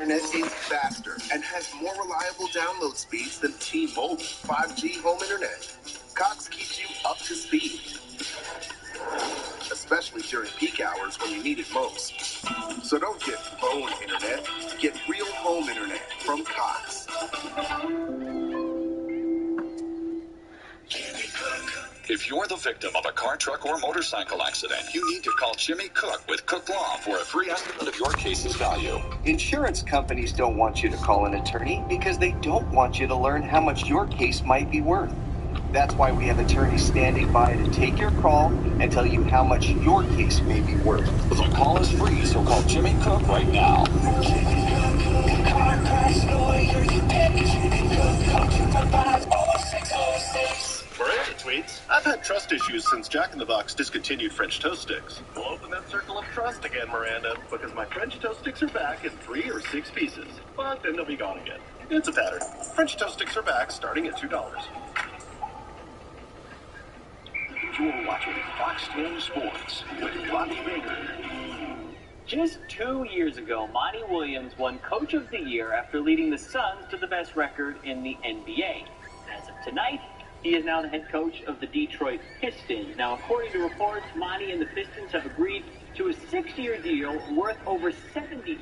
internet is faster and has more reliable download speeds than T-Mobile 5G home internet. Cox keeps you up to speed, especially during peak hours when you need it most. So don't get phone internet, get real home internet from Cox. If you're the victim of a car, truck, or motorcycle accident, you need to call Jimmy Cook with Cook Law for a free estimate of your case's value. Insurance companies don't want you to call an attorney because they don't want you to learn how much your case might be worth. That's why we have attorneys standing by to take your call and tell you how much your case may be worth. The call is free, so call Jimmy Cook right now. Miranda tweets, I've had trust issues since Jack in the Box discontinued French toast sticks. We'll open that circle of trust again, Miranda, because my French toast sticks are back in 3 or 6 pieces. But then they'll be gone again. It's a pattern. French toast sticks are back, starting at $2. You're watching Fox 10 Sports with Robbie Baker. Just 2 years ago, Monty Williams won Coach of the Year after leading the Suns to the best record in the NBA. As of tonight, he is now the head coach of the Detroit Pistons. Now, according to reports, Monty and the Pistons have agreed to a 6-year deal worth over $72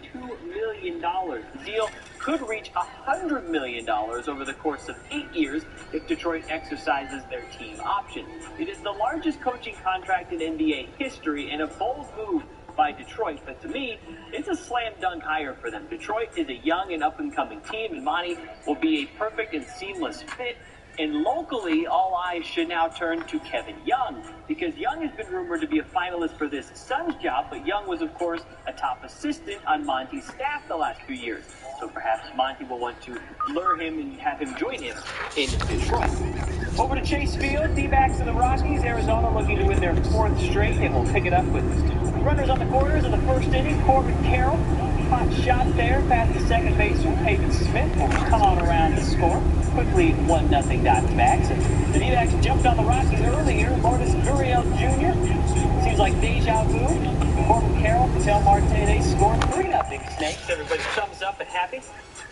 million. The deal could reach $100 million over the course of 8 years if Detroit exercises their team option. It is the largest coaching contract in NBA history and a bold move by Detroit, but to me, it's a slam dunk hire for them. Detroit is a young and up-and-coming team, and Monty will be a perfect and seamless fit. And locally, all eyes should now turn to Kevin Young, because Young has been rumored to be a finalist for this Suns job, but Young was, of course, a top assistant on Monty's staff the last few years. So perhaps Monty will want to lure him and have him join him in Detroit. Over to Chase Field, D-backs of the Rockies. Arizona looking to win their 4th straight, and we'll pick it up with runners on the corners of the first inning. Corbin Carroll, hot shot there past the second baseman. Peyton Smith will come on around to score. Quickly 1-0 Diamondbacks. And the D-backs jumped on the Rockies earlier. Lourdes Gurriel Jr. Seems like deja vu. Corbin Carroll, Patel Marte, they scored 3-0 Snakes. Everybody thumbs up and happy.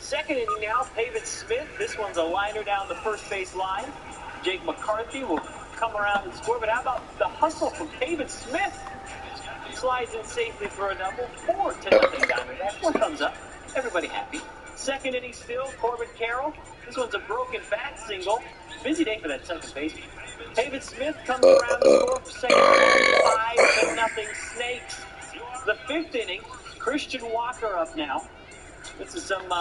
Second inning now, Peyton Smith. This one's a liner down the first base line. Jake McCarthy will come around and score. But how about the hustle from Peyton Smith? Slides in safely for a double. 4-0 Diamondbacks. 4 thumbs up. Everybody happy. Second inning still, Corbin Carroll. This one's a broken bat single. Busy day for that second baseman. David Smith comes around to score for second. 5-0 Snakes. The 5th inning, Christian Walker up now. This is some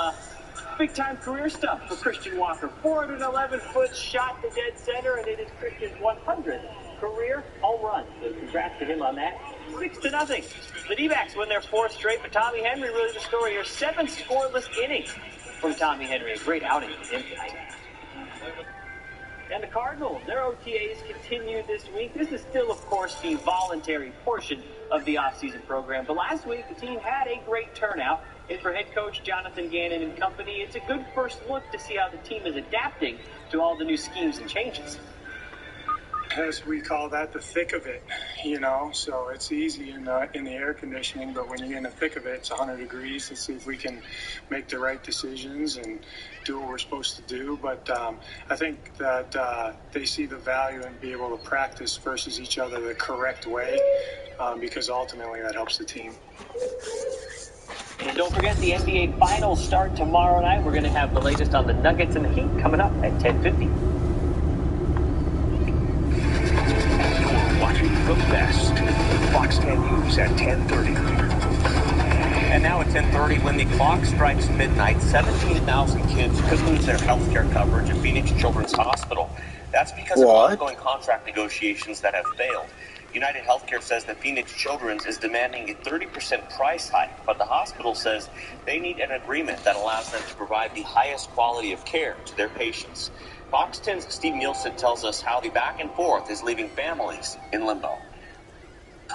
big-time career stuff for Christian Walker. 411-foot shot to dead center, and it is Christian's 100th career home run. So congrats to him on that. 6-0. The D-backs win their 4th straight, but Tommy Henry really the story here. 7 scoreless innings from Tommy Henry. A great outing for him tonight. And the Cardinals, their OTAs continue this week. This is still, of course, the voluntary portion of the offseason program. But last week, the team had a great turnout. And for head coach Jonathan Gannon and company, it's a good first look to see how the team is adapting to all the new schemes and changes. As we call that, the thick of it, you know, so it's easy in the air conditioning, but when you're in the thick of it, it's 100 degrees. Let's see if we can make the right decisions and do what we're supposed to do. But I think that they see the value in being able to practice versus each other the correct way, because ultimately that helps the team. And don't forget, the NBA Finals start tomorrow night. We're going to have the latest on the Nuggets and the Heat coming up at 10:50. Watching the best. Fox 10 News at 10:30. And now at 10:30, when the clock strikes midnight, 17,000 kids could lose their health care coverage at Phoenix Children's Hospital. That's because of ongoing contract negotiations that have failed. United Healthcare says that Phoenix Children's is demanding a 30% price hike, but the hospital says they need an agreement that allows them to provide the highest quality of care to their patients. Fox 10's Steve Nielsen tells us how the back and forth is leaving families in limbo.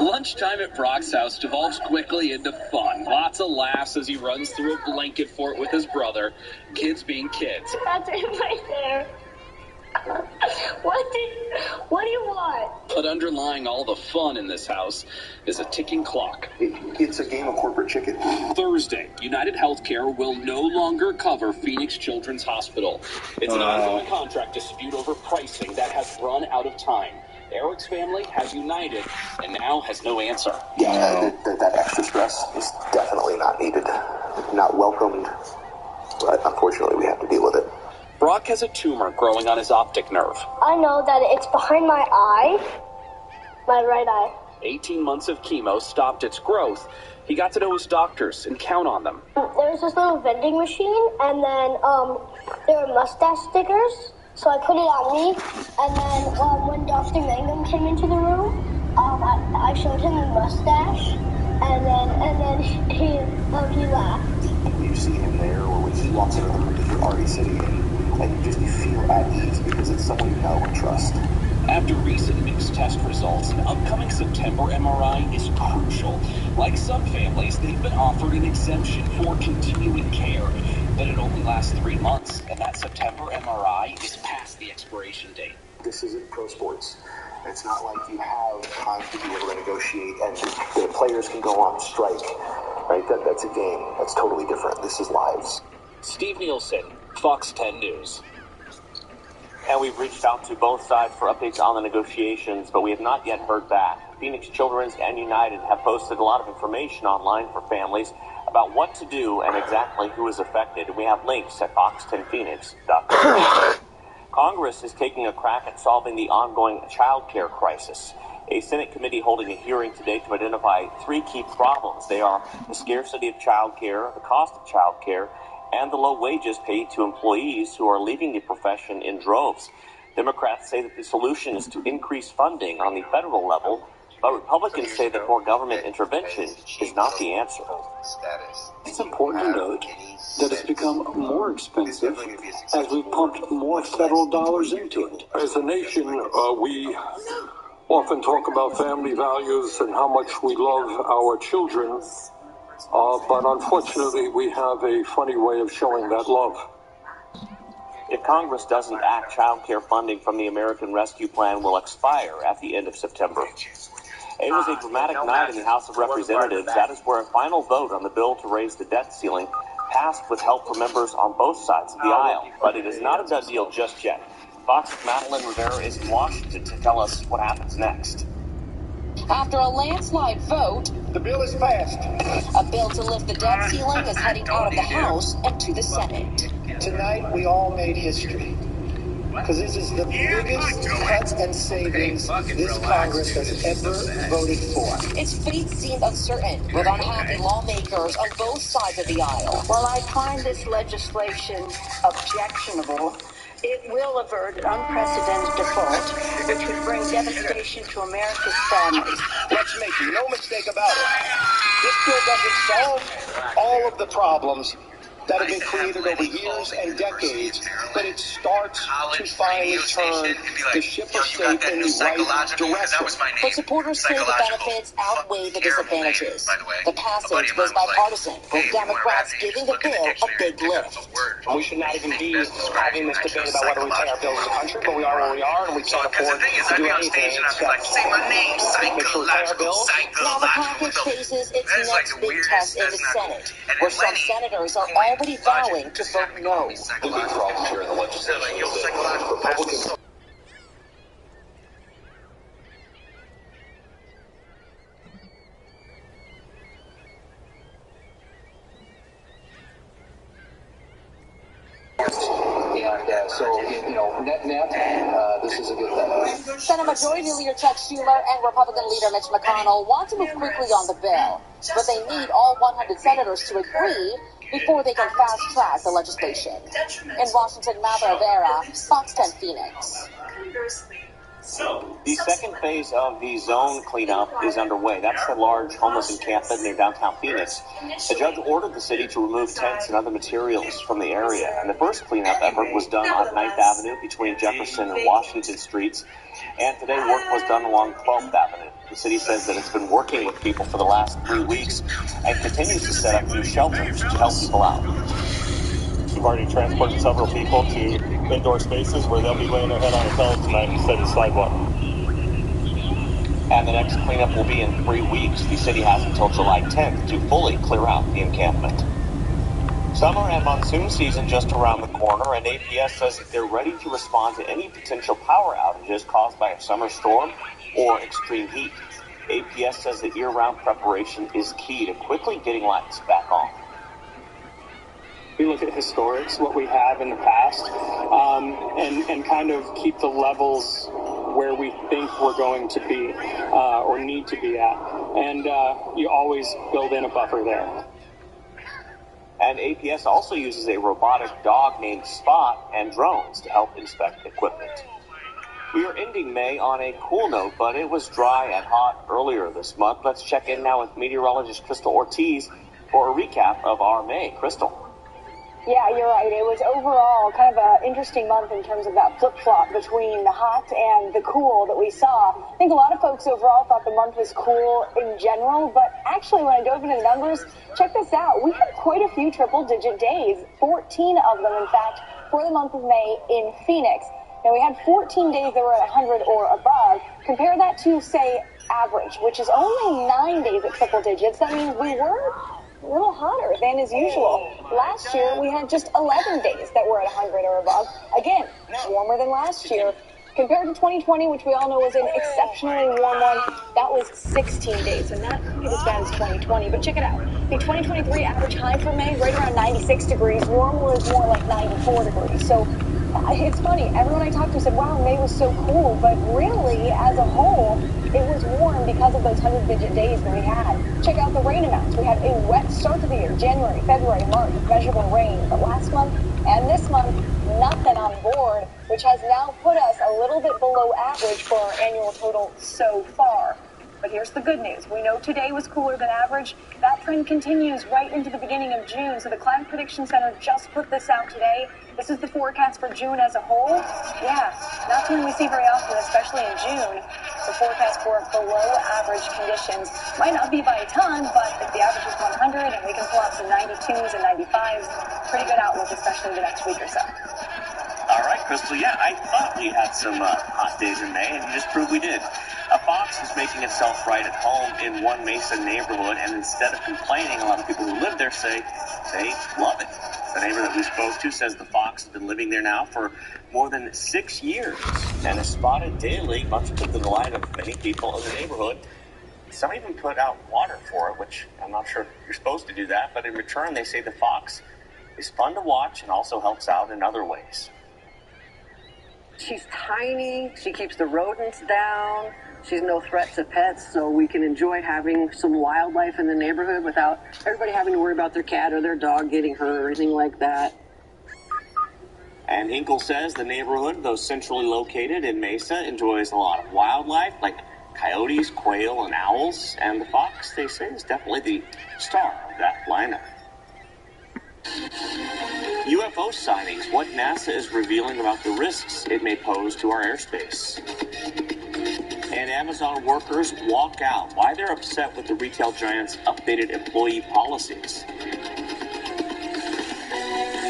Lunchtime at Brock's house devolves quickly into fun. Lots of laughs as he runs through a blanket fort with his brother. Kids being kids. That's it right there. What do you want? But underlying all the fun in this house is a ticking clock. It's a game of corporate chicken. Thursday, United Healthcare will no longer cover Phoenix Children's Hospital. It's an ongoing contract dispute over pricing that has run out of time. Eric's family has United and now has no answer. Yeah, that extra stress is definitely not needed, not welcomed, but unfortunately we have to deal with it. Brock has a tumor growing on his optic nerve. I know that it's behind my eye, my right eye. 18 months of chemo stopped its growth. He got to know his doctors and count on them. There was this little vending machine, and then there were mustache stickers, so I put it on me. And then when Dr. Mangum came into the room, I showed him the mustache, and then he laughed. You see him there, or when he walks into the room that you're already sitting in, and you feel at ease because it's someone you know and trust. After recent mixed test results, an upcoming September MRI is crucial. Like some families, they've been offered an exemption for continuing care, but it only lasts 3 months, and that September MRI is past the expiration date. This isn't pro sports. It's not like you have time to be able to negotiate and the players can go on strike, right? That's a game. That's totally different. This is lives. Steve Nielsen, Fox 10 News. And we've reached out to both sides for updates on the negotiations, but we have not yet heard back. Phoenix Children's and United have posted a lot of information online for families about what to do and exactly who is affected. We have links at fox10phoenix.com. Congress is taking a crack at solving the ongoing child care crisis. A Senate committee holding a hearing today to identify 3 key problems. They are the scarcity of child care, the cost of child care, and the low wages paid to employees who are leaving the profession in droves. Democrats say that the solution is to increase funding on the federal level, but Republicans say that more government intervention is not the answer. It's important to note that it's become more expensive as we've pumped more federal dollars into it. As a nation, we often talk about family values and how much we love our children. But unfortunately, we have a funny way of showing that love. If Congress doesn't act, child care funding from the American Rescue Plan will expire at the end of September. It was a dramatic night in the House of Representatives. That is where a final vote on the bill to raise the debt ceiling passed with help from members on both sides of the aisle. But it is not a done deal just yet. Fox's Madeline Rivera is in Washington to tell us what happens next. After a landslide vote, the bill is passed. A bill to lift the debt ceiling is heading out of the House and to the Senate. Tonight, we all made history. Because this is the biggest cuts and savings this Congress has ever voted for. Its fate seemed uncertain, with unhappy lawmakers on both sides of the aisle. While I find this legislation objectionable, it will avert an unprecedented default, which would bring devastation to America's families. Let's make no mistake about it. This bill doesn't solve all of the problems that have been created over years and decades, but it starts to finally turn the ship of state in the right direction. But supporters say the benefits outweigh the disadvantages. The passage was bipartisan, with Democrats giving the bill a big lift. We should not even be having this debate about whether we pay our bills as a country, but we are where we are, and we can't afford to do anything except say my name, make sure we pay our bills. Now the package faces its next big test in the Senate, where some senators are already vowing to vote no. The big problem here in the legislation is that Republicans... And so, net, this is a good thing. Senate Majority Leader Chuck Schumer and Republican Leader Mitch McConnell want to move quickly on the bill, but they need all 100 senators to agree before they can fast-track the legislation. In Washington, Madeline Rivera, Fox 10 Phoenix. The second phase of the zone cleanup is underway. That's the large homeless encampment near downtown Phoenix. The judge ordered the city to remove tents and other materials from the area. And the first cleanup effort was done on 9th Avenue between Jefferson and Washington Streets. And today work was done along 12th Avenue. The city says that it's been working with people for the last 3 weeks and continues to set up new shelters to help people out. we've already transported several people to indoor spaces where they'll be laying their head on a pillow tonight instead of the sidewalk. And the next cleanup will be in 3 weeks. The city has until July 10th to fully clear out the encampment. Summer and monsoon season just around the corner, and APS says that they're ready to respond to any potential power outages caused by a summer storm or extreme heat. APS says that year-round preparation is key to quickly getting lights back on. We look at historics, what we have in the past, and kind of keep the levels where we think we're going to be or need to be at. And you always build in a buffer there. And APS also uses a robotic dog named Spot and drones to help inspect equipment. We are ending May on a cool note, but it was dry and hot earlier this month. Let's check in now with meteorologist Crystal Ortiz for a recap of our May. Crystal. Yeah, you're right. It was overall kind of an interesting month in terms of that flip-flop between the hot and the cool that we saw. I think a lot of folks overall thought the month was cool in general, but actually when I dove into the numbers, check this out. We had quite a few triple-digit days, 14 of them, in fact, for the month of May in Phoenix. Now, we had 14 days that were at 100 or above. Compare that to, say, average, which is only 9 days at triple digits. That means we were a little hotter than is usual. Last year, we had just 11 days that were at 100 or above. Again, warmer than last year. Compared to 2020, which we all know was an exceptionally warm one, that was 16 days, so not quite as bad as 2020. But check it out. The 2023 average high for May, right around 96 degrees. Normal is more like 94 degrees. So it's funny. Everyone I talked to said, wow, May was so cool. But really, as a whole, it was warm because of those 100-digit days that we had. Check out the rain amounts. We had a wet start to the year, January, February, March, measurable rain. But last month and this month, nothing on board, which has now put us a little bit below average for our annual total so far. But here's the good news. We know today was cooler than average. That trend continues right into the beginning of June. So the Climate Prediction Center just put this out today. This is the forecast for June as a whole. Yeah, not something we see very often, especially in June. The forecast for below average conditions might not be by a ton, but if the average is 100 and we can pull out some 92s and 95s, pretty good outlook, especially the next week or so. All right, Crystal. Yeah, I thought we had some hot days in May, and you just proved we did. A fox is making itself right at home in one Mesa neighborhood, and instead of complaining, a lot of people who live there say they love it. The neighbor that we spoke to says the fox has been living there now for more than 6 years and is spotted daily, much to the delight of many people in the neighborhood. Some even put out water for it, which I'm not sure you're supposed to do that, but in return they say the fox is fun to watch and also helps out in other ways. She's tiny, she keeps the rodents down, she's no threat to pets, so we can enjoy having some wildlife in the neighborhood without everybody having to worry about their cat or their dog getting hurt or anything like that. And Hinkle says the neighborhood, though centrally located in Mesa, enjoys a lot of wildlife like coyotes, quail, and owls, and the fox, they say, is definitely the star of that lineup. UFO sightings, what NASA is revealing about the risks it may pose to our airspace. And Amazon workers walk out, why they're upset with the retail giant's updated employee policies.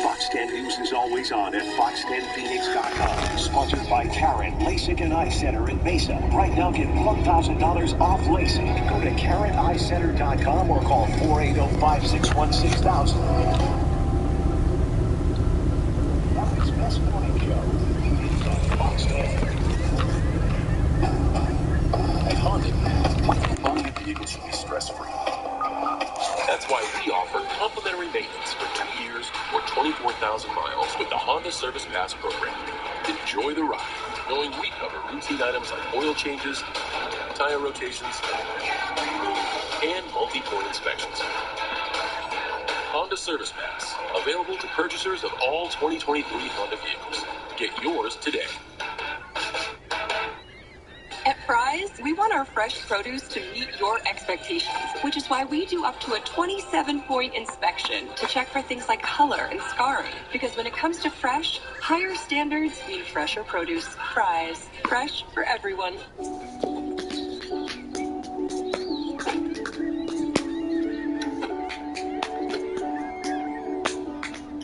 Fox 10 News is always on at fox10phoenix.com. Sponsored by Karen LASIK and Eye Center in Mesa. Right now, get $1,000 off LASIK. Go to KarenEyeCenter.com or call 480-561-6000. Best morning show. Fox 10. At Honda, buying a vehicle should be stress-free. That's why we offer complimentary maintenance for 2 years or 24,000 miles with the Honda Service Pass program. Enjoy the ride, knowing we cover routine items like oil changes, tire rotations, and multi-point inspections. Honda Service Pass, available to purchasers of all 2023 Honda vehicles. Get yours today. At Fry's, we want our fresh produce to meet your expectations, which is why we do up to a 27-point inspection to check for things like color and scarring. Because when it comes to fresh, higher standards mean fresher produce. Fry's, fresh for everyone.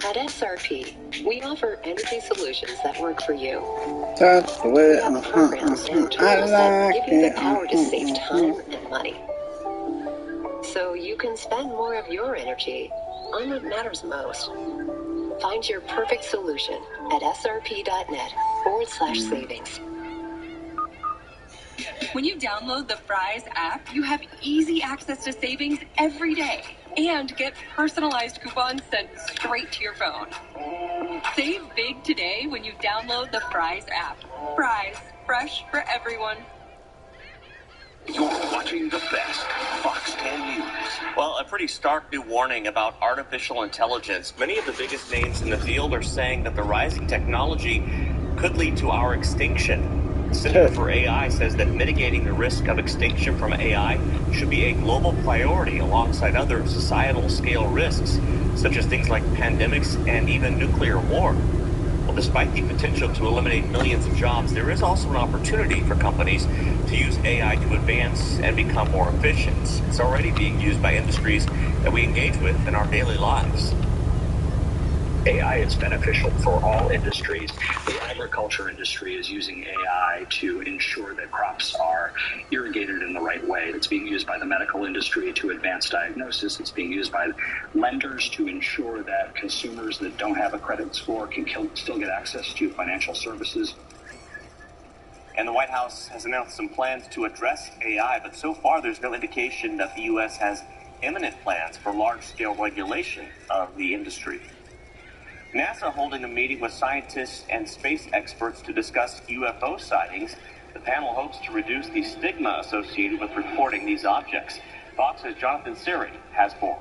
At SRP, we offer energy solutions that work for you. That's the way. We have programs and tools that give you the power to save time and money, so you can spend more of your energy on what matters most. Find your perfect solution at srp.net/savings. When you download the Fry's app, you have easy access to savings every day and get personalized coupons sent straight to your phone. Save big today when you download the Fry's app. Fry's, fresh for everyone. You're watching the best Fox 10 News. Well, a pretty stark new warning about artificial intelligence. Many of the biggest names in the field are saying that the rising technology could lead to our extinction. The Center for AI says that mitigating the risk of extinction from AI should be a global priority alongside other societal scale risks, such as things like pandemics and even nuclear war. Well, despite the potential to eliminate millions of jobs, there is also an opportunity for companies to use AI to advance and become more efficient. It's already being used by industries that we engage with in our daily lives. AI is beneficial for all industries. The agriculture industry is using AI to ensure that crops are irrigated in the right way. It's being used by the medical industry to advance diagnosis. It's being used by lenders to ensure that consumers that don't have a credit score can still get access to financial services. And the White House has announced some plans to address AI, but so far there's no indication that the U.S. has imminent plans for large-scale regulation of the industry. NASA holding a meeting with scientists and space experts to discuss UFO sightings. The panel hopes to reduce the stigma associated with reporting these objects. Fox's Jonathan Siri has more.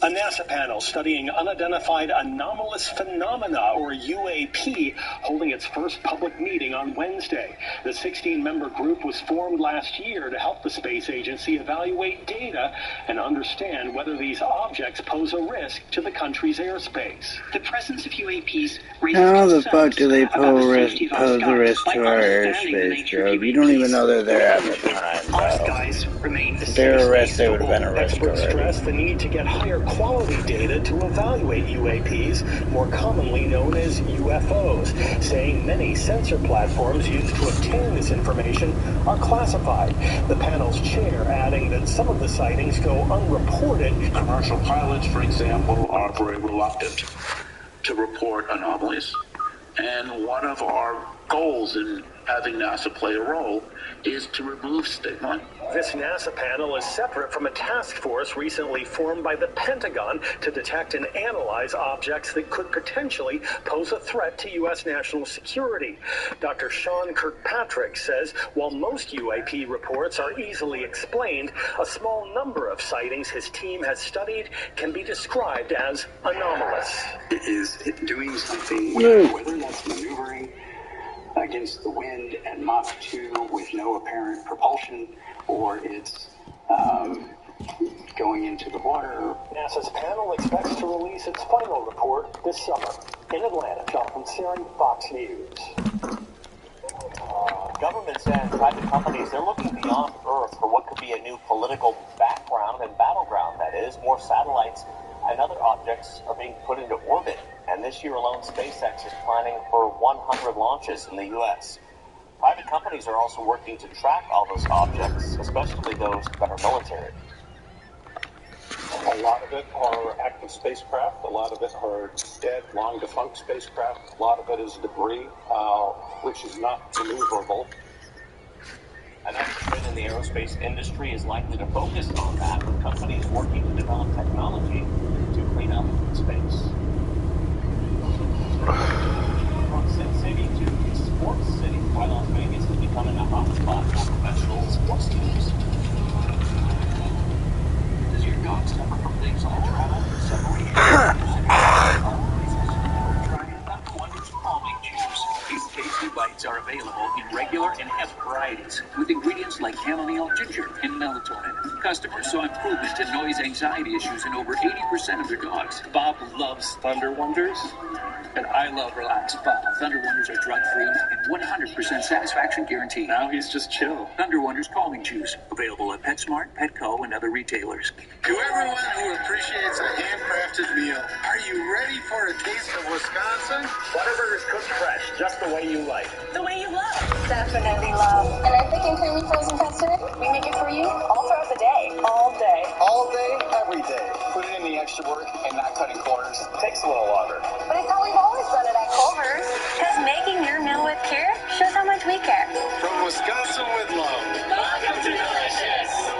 A NASA panel studying unidentified anomalous phenomena, or UAP, holding its first public meeting on Wednesday. The 16-member group was formed last year to help the space agency evaluate data and understand whether these objects pose a risk to the country's airspace. The presence of UAPs How the fuck do they pose a risk to our airspace, Joe? You don't even know they're there at the time, though. If they were a risk, they would have been a risk Experts already. stress the need to get higher quality data to evaluate UAPs, more commonly known as UFOs, saying many sensor platforms used to obtain this information are classified. The panel's chair adding that some of the sightings go unreported. Commercial pilots, for example, are very reluctant to report anomalies. And one of our goals in having NASA play a role is to remove stigma. This NASA panel is separate from a task force recently formed by the Pentagon to detect and analyze objects that could potentially pose a threat to U.S. national security. Dr. Sean Kirkpatrick says while most UAP reports are easily explained, a small number of sightings his team has studied can be described as anomalous. Is it doing something, whether that's maneuvering against the wind at Mach 2 with no apparent propulsion, or it's going into the water. NASA's panel expects to release its final report this summer. In Atlanta, Jonathan Siri, Fox News. Governments and private companies, they're looking beyond Earth for what could be a new political background and battleground, that is. More satellites and other objects are being put into orbit. And this year alone, SpaceX is planning for 100 launches in the U.S. Private companies are also working to track all those objects, especially those that are military. A lot of it are active spacecraft. A lot of it are dead, long-defunct spacecraft. A lot of it is debris, which is not maneuverable. Another trend in the aerospace industry is likely to focus on that, with companies working to develop technology to clean up space. From Sin City to Sports City, why Las Vegas is becoming a hotspot for professional sports teams. Does your dog suffer from things like travel, separation, Wonders calming chews. These tasty bites are available in regular and hemp varieties, with ingredients like chamomile, ginger, and melatonin. Customers saw improvement in noise anxiety issues in over 80% of their dogs. Bob loves Thunder Wonders. And I love Relax Spa. Thunder Wonders are drug-free and 100% satisfaction guarantee. Now he's just chill. Thunder Wonders calming juice. Available at PetSmart, Petco, and other retailers. To everyone who appreciates a handcrafted meal, are you ready for a taste of Wisconsin? Butterburger's cooked fresh, just the way you like. The way you love. Definitely love. And I'm picking creamy frozen custard. We make it for you all throughout the day. All day. All day, every day. Put in the extra work and not cutting corners. Takes a little longer. But it's how we've always done it at Culver's. Because making your meal with care shows how much we care. From Wisconsin with love. Welcome to Delicious.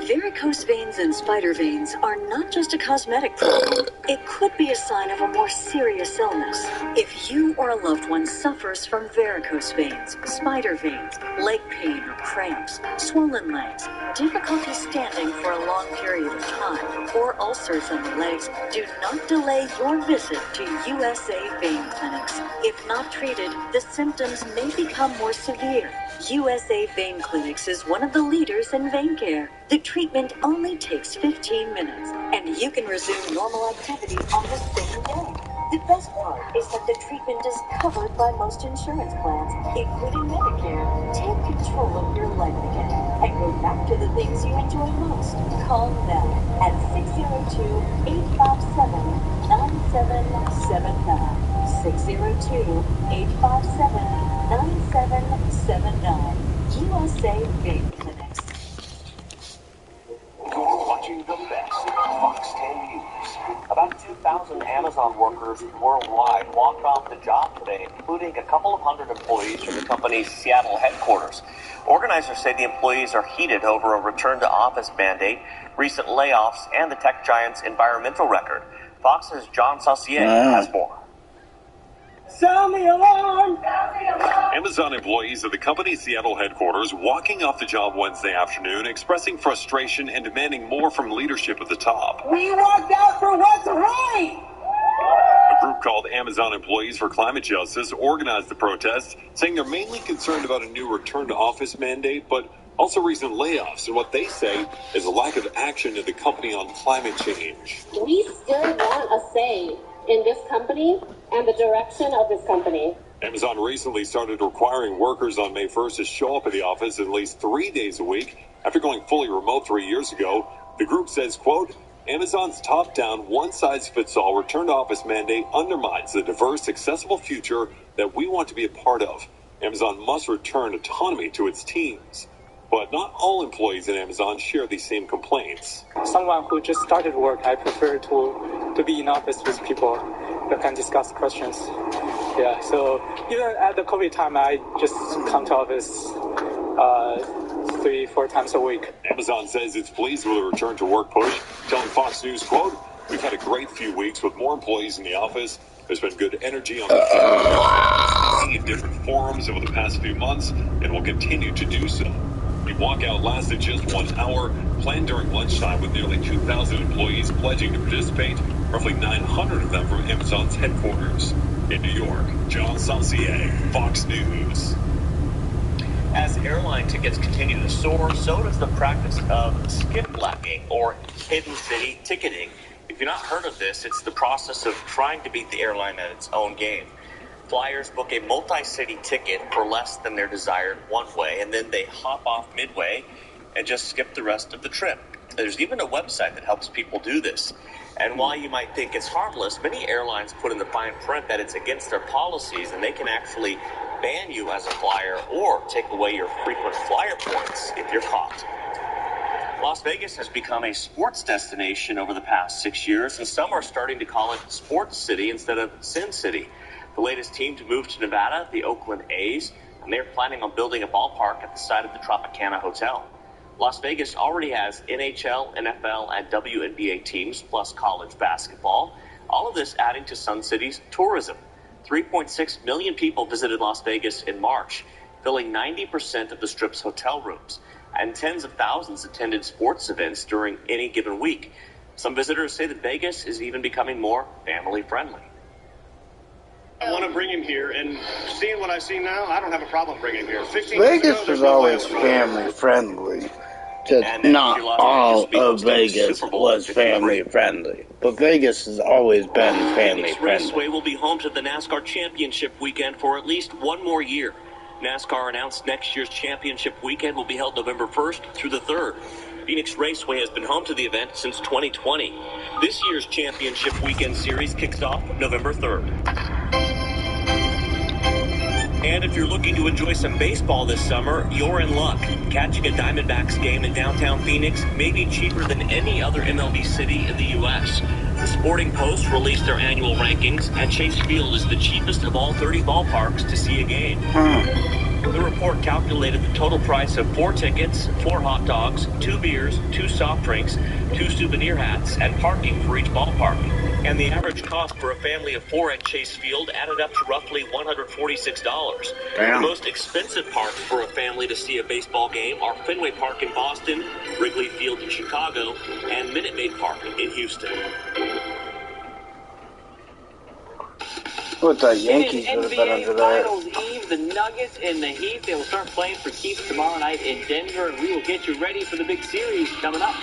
Varicose veins and spider veins are not just a cosmetic problem. It could be a sign of a more serious illness. If you or a loved one suffers from varicose veins, spider veins, leg pain or cramps, swollen legs, difficulty standing for a long period of time, or ulcers on the legs, do not delay your visit to USA Vein Clinics. If not treated, the symptoms may become more severe. USA Vein Clinics is one of the leaders in vein care. The treatment only takes 15 minutes, and you can resume normal activity on the same day. The best part is that the treatment is covered by most insurance plans, including Medicare. Take control of your life again and go back to the things you enjoy most. Call now at 602-857-9779. 602-857-9779. USA Vein Clinics. You're watching the best Fox 10 News. About 2,000 Amazon workers worldwide walked off the job today, including a couple of hundred employees from the company's Seattle headquarters. Organizers say the employees are heated over a return-to-office mandate, recent layoffs, and the tech giant's environmental record. Fox's John Saucier has more. Sound the alarm! Amazon employees at the company's Seattle headquarters walking off the job Wednesday afternoon, expressing frustration and demanding more from leadership at the top. We walked out for what's right! A group called Amazon Employees for Climate Justice organized the protest, saying they're mainly concerned about a new return-to-office mandate, but also recent layoffs and what they say is a lack of action at the company on climate change. We still want a say in this company and the direction of this company. Amazon recently started requiring workers on May 1st to show up at the office at least 3 days a week after going fully remote 3 years ago. The group says, quote, Amazon's top-down, one-size-fits-all return-to-office mandate undermines the diverse, accessible future that we want to be a part of. Amazon must return autonomy to its teams. But not all employees at Amazon share these same complaints. Someone who just started work, I prefer to be in office with people that can discuss questions. Yeah, so even at the COVID time, I just come to office 3-4 times a week. Amazon says it's pleased with the return to work push, telling Fox News, quote, we've had a great few weeks with more employees in the office. There's been good energy on the team in different forums over the past few months, and will continue to do so. The walkout lasted just 1 hour, planned during lunchtime with nearly 2,000 employees pledging to participate, roughly 900 of them from Amazon's headquarters. In New York, John Saucier, Fox News. As airline tickets continue to soar, so does the practice of skip-blacking, or hidden city ticketing. If you've not heard of this, it's the process of trying to beat the airline at its own game. Flyers book a multi-city ticket for less than their desired one-way, and then they hop off midway and just skip the rest of the trip. There's even a website that helps people do this. And while you might think it's harmless, many airlines put in the fine print that it's against their policies, and they can actually ban you as a flyer or take away your frequent flyer points if you're caught. Las Vegas has become a sports destination over the past 6 years, and some are starting to call it Sports City instead of Sin City. The latest team to move to Nevada, the Oakland A's, and they're planning on building a ballpark at the site of the Tropicana Hotel. Las Vegas already has NHL, NFL, and WNBA teams, plus college basketball. All of this adding to Sun City's tourism. 3.6 million people visited Las Vegas in March, filling 90% of the Strip's hotel rooms. And tens of thousands attended sports events during any given week. Some visitors say that Vegas is even becoming more family-friendly. I want to bring him here, and seeing what I've seen now, I don't have a problem bringing him here. 15 Vegas years ago, was always family friendly. Just not all of Vegas was family friendly, but Vegas has always been family Phoenix friendly. Raceway will be home to the NASCAR Championship Weekend for at least one more year. NASCAR announced next year's championship weekend will be held November 1st through the 3rd. Phoenix Raceway has been home to the event since 2020. This year's championship weekend series kicks off November 3rd. And if you're looking to enjoy some baseball this summer, you're in luck. Catching a Diamondbacks game in downtown Phoenix may be cheaper than any other MLB city in the U.S. The Sporting Post released their annual rankings, and Chase Field is the cheapest of all 30 ballparks to see a game. The report calculated the total price of 4 tickets, 4 hot dogs, 2 beers, 2 soft drinks, 2 souvenir hats, and parking for each ballpark. And the average cost for a family of 4 at Chase Field added up to roughly $146. Damn. The most expensive parks for a family to see a baseball game are Fenway Park in Boston, Wrigley Field in Chicago, and Minute Maid Park in Houston. What the Yankees It would is have been NBA under there. Finals Eve. The Nuggets and the Heat, they will start playing for keeps tomorrow night in Denver, and we will get you ready for the big series coming up.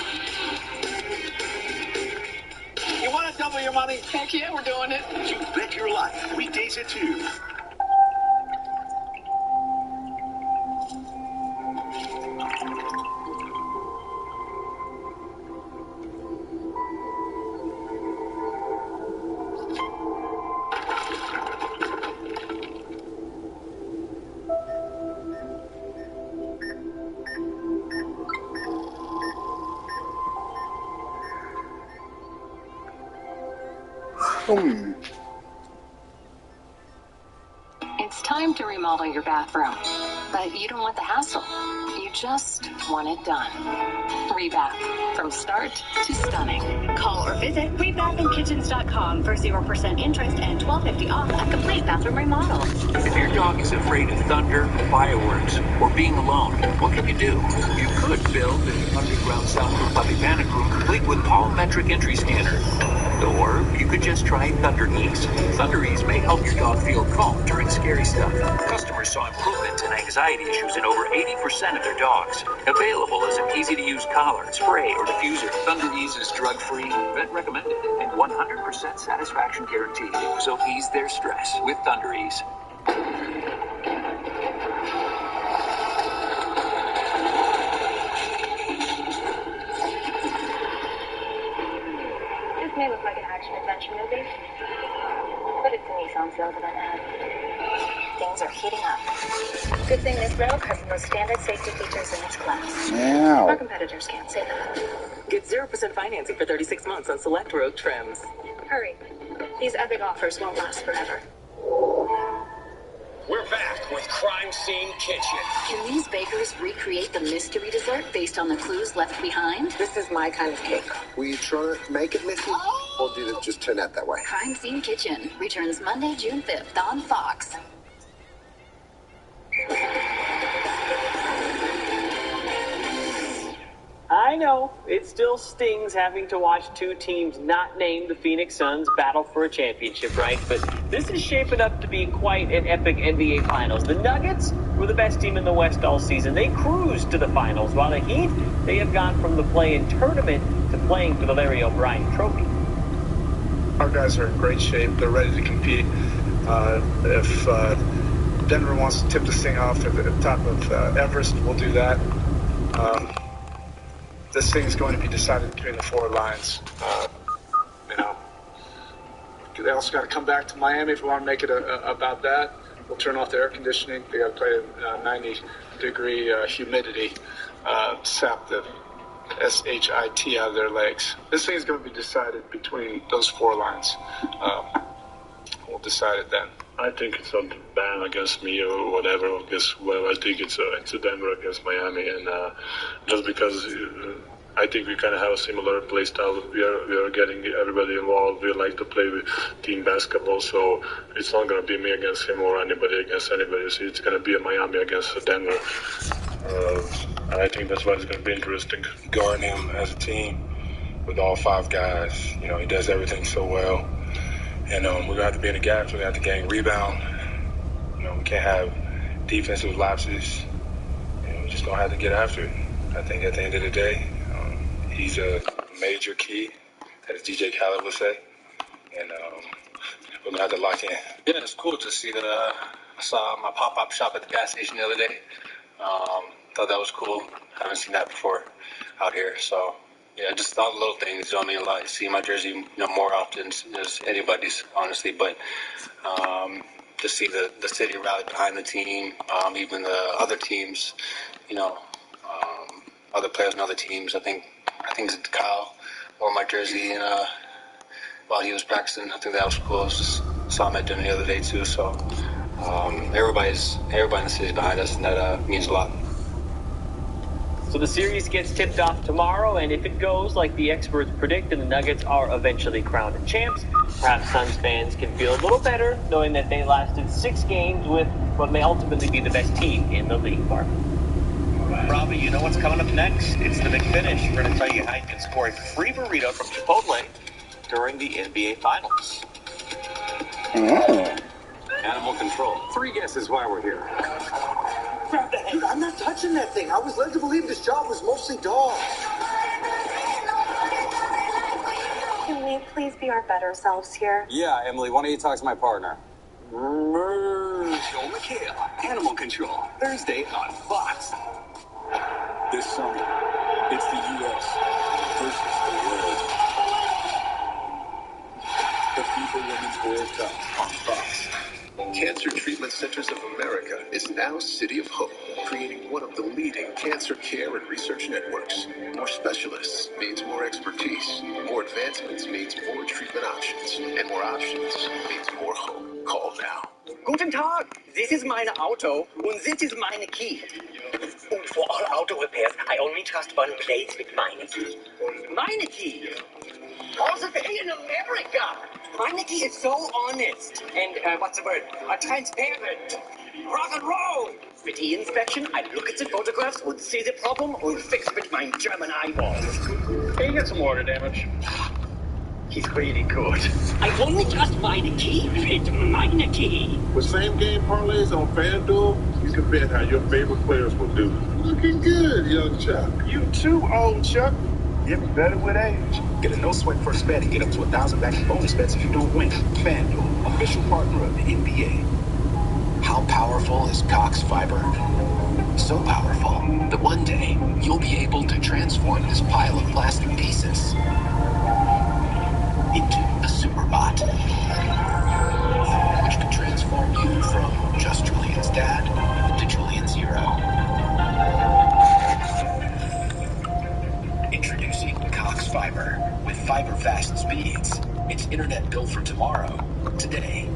You want to double your money? Heck yeah, we're doing it. You bet your life. Weekdays at 2. It's time to remodel your bathroom, but you don't want the hassle. You just want it done. Rebath, from start to stunning. Call or visit rebathandkitchens.com for 0% interest and $12.50 off a complete bathroom remodel. If your dog is afraid of thunder, fireworks, or being alone, what can you do? You could build an underground soundproof puppy panic room complete with all-metric entry scanner. Or you could just try Thunder Ease. Thunder Ease may help your dog feel calm during scary stuff. Customers saw improvement in anxiety issues in over 80% of their dogs. Available as an easy-to-use collar, spray, or diffuser. Thunder Ease is drug-free, vet recommended, and 100% satisfaction guaranteed. So ease their stress with Thunder Ease. This may look like an action-adventure movie, but it's a Nissan sales event ad. Things are heating up. Good thing this rail has the most standard safety features in its class. Meow. Our competitors can't say that. Get 0% financing for 36 months on select road trims. Hurry. These epic offers won't last forever. We're back with Crime Scene Kitchen. Can these bakers recreate the mystery dessert based on the clues left behind? This is my kind of cake. Were you trying to make it messy? Or did it just turn out that way? Crime Scene Kitchen returns Monday, June 5th on Fox. I know, it still stings having to watch two teams not named the Phoenix Suns battle for a championship, right? But this is shaping up to be quite an epic NBA Finals. The Nuggets were the best team in the West all season. They cruised to the finals, while the Heat, they have gone from the play-in tournament to playing for the Larry O'Brien Trophy. Our guys are in great shape. They're ready to compete. If Denver wants to tip this thing off at the top of Everest, we'll do that. This thing is going to be decided between the four lines. They also got to come back to Miami if we want to make it about that. We'll turn off the air conditioning. They got to play in 90-degree humidity, sap the shit out of their legs. This thing is going to be decided between those four lines. We'll decide it then. I think it's a ban against me or whatever. I think it's a Denver against Miami, and just because I think we kind of have a similar play style. We are getting everybody involved. We like to play with team basketball, so it's not going to be me against him or anybody against anybody. So it's going to be a Miami against Denver, and I think that's why it's going to be interesting. Guarding him as a team with all five guys, he does everything so well. And we're going to have to be in the gaps. We're going to have to gain rebound. We can't have defensive lapses. We're just going to have to get after it. I think at the end of the day, he's a major key, as DJ Khaled would say, and we're gonna have to lock in. Yeah, it's cool to see that. I saw my pop-up shop at the gas station the other day. Thought that was cool. Haven't seen that before out here. So yeah, just all the little things don't mean a lot. You see my jersey, more often as anybody's, honestly. But to see the city rally behind the team, even the other teams, other players and other teams. I think Kyle wore my jersey and while he was practicing. I think that was cool. I just saw him at dinner the other day too. So everybody in the city is behind us, and that means a lot. So the series gets tipped off tomorrow, and if it goes like the experts predict and the Nuggets are eventually crowned champs, perhaps Suns fans can feel a little better knowing that they lasted 6 games with what may ultimately be the best team in the league, Mark. Robbie, you know what's coming up next? It's the big finish. We're going to tell you how you can score a free burrito from Chipotle during the NBA Finals. Animal control. 3 guesses why we're here. Dude, I'm not touching that thing. I was led to believe this job was mostly dogs. Can we please be our better selves here? Yeah, Emily, why don't you talk to my partner? Joel McHale, Animal Control, Thursday on Fox. This summer, it's the U.S. versus the world. The FIFA Women's World Cup on Fox. Cancer Treatment Centers of America is now City of Hope, creating one of the leading cancer care and research networks. More specialists means more expertise. More advancements means more treatment options. And more options means more hope. Call now. Guten Tag, this is mein Auto und this is meine key. And for all auto repairs, I only trust one place with meine key. Meine key! All the way in America! Meine key is so honest and, what's the word, transparent. Rock and roll! With the inspection, I look at the photographs and see the problem and fix with my German eyeballs. Can you get some water damage? He's really good. I only trust meine key with meine key. With same-game parlays on FanDuel, you can bet how your favorite players will do. Looking good, young Chuck. You too, old Chuck. Getting better with age. Get a no-sweat first bet and get up to 1,000 back in bonus bets if you don't win. FanDuel, official partner of the NBA. How powerful is Cox Fiber? So powerful that one day you'll be able to transform this pile of plastic pieces into a superbot, which could transform you from just Julian's dad to Julian's hero. Introducing Cox Fiber with fiber-fast speeds. It's internet built for tomorrow, today.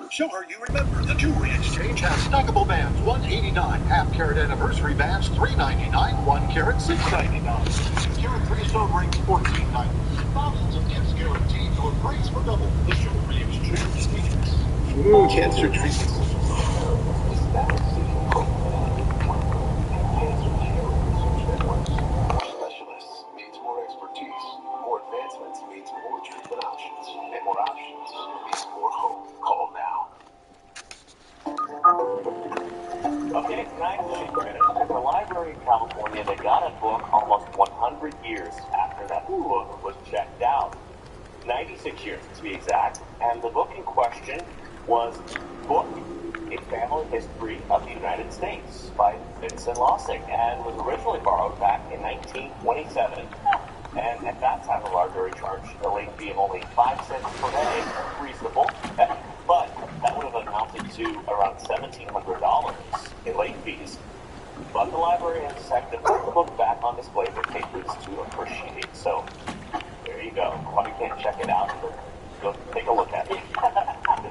Show her you remember. The Jewelry Exchange has stackable bands, $189. Half-carat anniversary bands, $399. 1 carat, $699. Carat 3-stone rings, $14.90. Thousands of gifts guaranteed to appraise for double. The Jewelry Exchange. Cancer treatment. More specialists means more expertise. More advancements means more treatment options. And more options means more hope. Call now. Okay, tonight's there's a library in California that got a book almost 100 years after that book was checked out. 96 years to be exact. And the book in question was Book, A Family History of the United States by Vincent Lossing, and was originally borrowed back in 1927. And at that time, the library charged a late fee of only 5 cents per day, reasonable, but that would have amounted to around $1,700 in late fees. But the library has decided to put the book back on display for patrons to appreciate. So there you go. Probably can't check it out, but go take a look at it.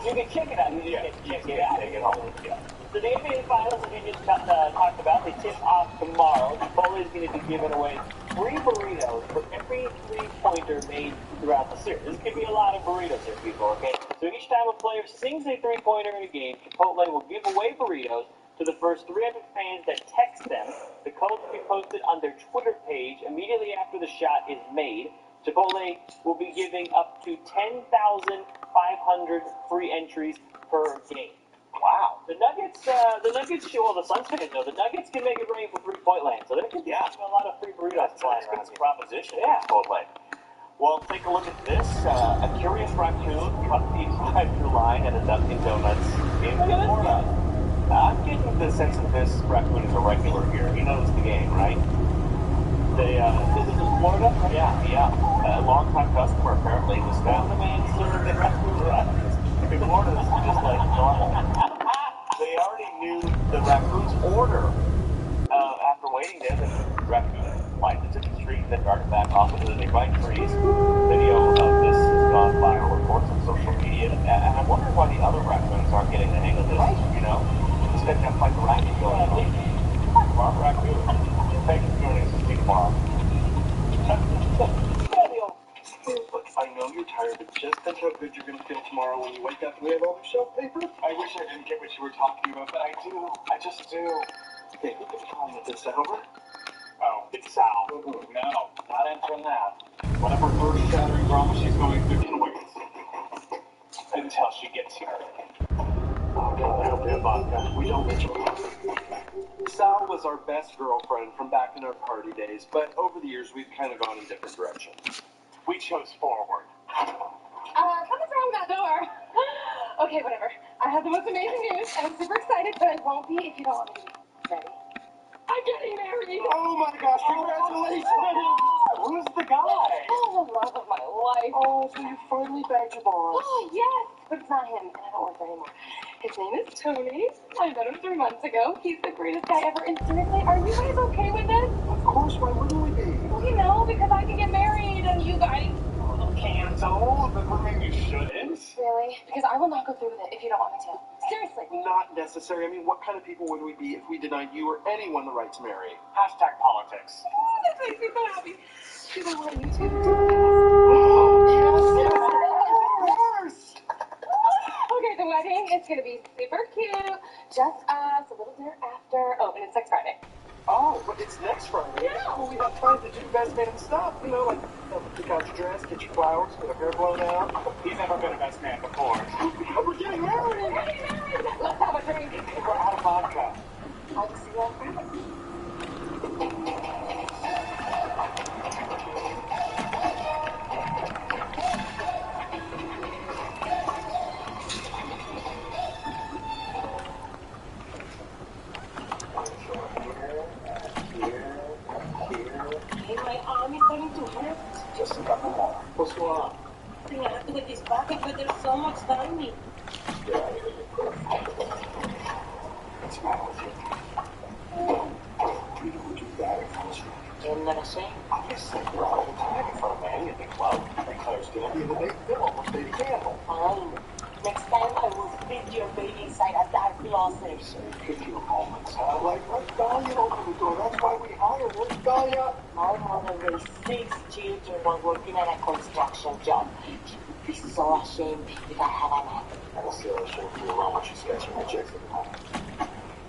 You can check it out. You can check it out. Take it home. Yeah. So the NBA Finals, as we just talked about, they tip off tomorrow. Chipotle is going to be giving away free burritos for every three-pointer made throughout the series. This could be a lot of burritos here, people, okay? So each time a player sings a three-pointer in a game, Chipotle will give away burritos to the first 300 fans that text them. The code will be posted on their Twitter page immediately after the shot is made. Chipotle will be giving up to 10,500 free entries per game. Wow. The Nuggets, well, the Suns fans know the Nuggets can make it rain for 3-point land, so there could be a lot of free burritos flying around. That's a proposition. Yeah. Chipotle. Well, take a look at this. A curious raccoon cut the drive-through line at a Dunkin' Donuts in Florida. I'm getting the sense that this raccoon is a regular here. He knows the game, right? This is in Florida? Yeah. A long-time customer, apparently. The staff man served the raccoon rides. In Florida, this is just like normal. They already knew the raccoon's order. After waiting there, the raccoon climbed into the street and then darted back off into the nearby trees. Video of this has gone viral, reports on social media, and I'm wondering why the other raccoons aren't getting the hang of this, you know? Instead of like the raccoon going, Mark Raccoon. Thank you for joining us this week, Mark. Look, I know you're tired, but just think how good you're going to feel tomorrow when you wake up and we have all the shelf paper. I wish I didn't get what you were talking about, but I do. I just do. Hey, who can call me this over? Oh, it's Sal. No, not answering that. Whatever earth-shattering drama she's going through can wait until she gets here. That'll be a vodka. We don't mention Sal was our best girlfriend from back in our party days, but over the years we've kind of gone in different directions. We chose forward. Something's wrong with that door. Okay, whatever. I have the most amazing news, and I'm super excited, but I won't be if you don't want me to be. Ready? I'm getting married! Oh my gosh, congratulations! Who's the guy? Oh, the love of my life. Oh, so you finally bagged your boss. Oh, yes! But it's not him, and I don't work there anymore. His name is Tony. I met him 3 months ago. He's the greatest guy ever. And seriously, are you guys okay with this? Of course, why wouldn't we be? Well, you know, because I can get married, and you guys can't. No, but maybe you shouldn't. Really? Because I will not go through with it if you don't want me to. Seriously. Not necessary. I mean, what kind of people would we be if we denied you or anyone the right to marry? Hashtag politics. Oh, this makes me so happy. Because I want you to. Yes! Okay, the wedding is going to be super cute. Just us, a little dinner after. Oh, and it's next Friday. Oh, but it's next Friday. Yeah. Well, we have time to do best man stuff. You know, like pick out your dress, get your flowers, get your hair blown out. He's never been a best man before. We're getting married. We're getting married. Let's have a drink. We're out of vodka. I'll see you on Friday. Hey, my arm is starting to hurt. Just a couple more. What's going on? I think I have to get this bucket, but there's so much timing. Get out of here. What's the matter with you? You know what you got in front of you? ¿Quién me lo sé? I just think you're all the time in front of me in the club. And Claire's gonna be the big film with Baby Campbell. Fine. Next time I will fit your baby inside a dark closet. Pick your moments. Like, let Dahlia open the door. That's why we hired her. Dahlia. My mother raised 6 children while working at a construction job. She would be so ashamed if I had a man. I don't see her ashamed for you around when she's sketching my chicks at home.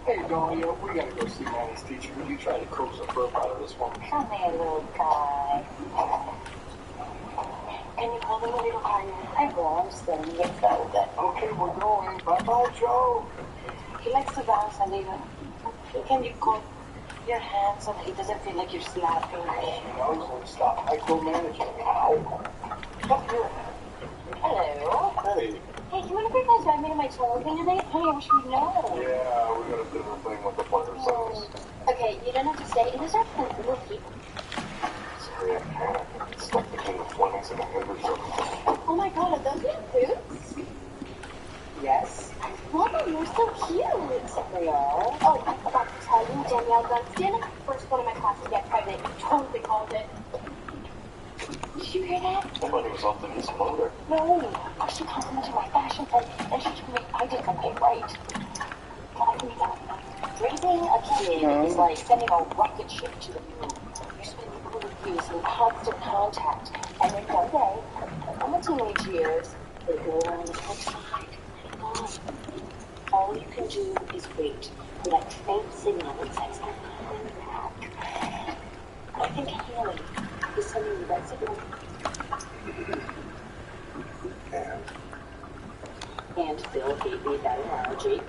Hey, Dahlia, we gotta go see Manny's teacher. Will you try to coax the fur out of this one? Come here, little guy. Can you call me a little higher? I will. I'm starting to get older. Okay, we're going. Bye-bye, Joe. He likes to bounce a little. Can you call your hand so that he doesn't feel like you're slapping him? No, so stop micromanaging. Ow. Come here. Hello. Hey. Hey, do you want to bring my diamond in my toilet thing tonight? Honey, I wish we'd known. Yeah, we got a bit of a thing with the motorcycles. Okay, you don't have to say. These are for little people. Sorry, I can't. It's stuck between the Flemings and the Hendricks. Oh my god, are those your boots? Yes. Mama, you're so cute. They are. Oh, I forgot to tell you, Danielle Gunston, first one in my class to get pregnant. Totally called it. Did you hear that? I thought it was off the Miss Motor. No. She complimented my fashion sense, and she told me I did something right. Raising a kid is like sending a rocket ship to the moon. You spend all of years in constant contact, and then one day, in the teenage years, they go around the outside and gone. All you can do is wait for that faint signal that says, I'm coming back. I think Haley is sending you that signal. And would still hate me if that analogy.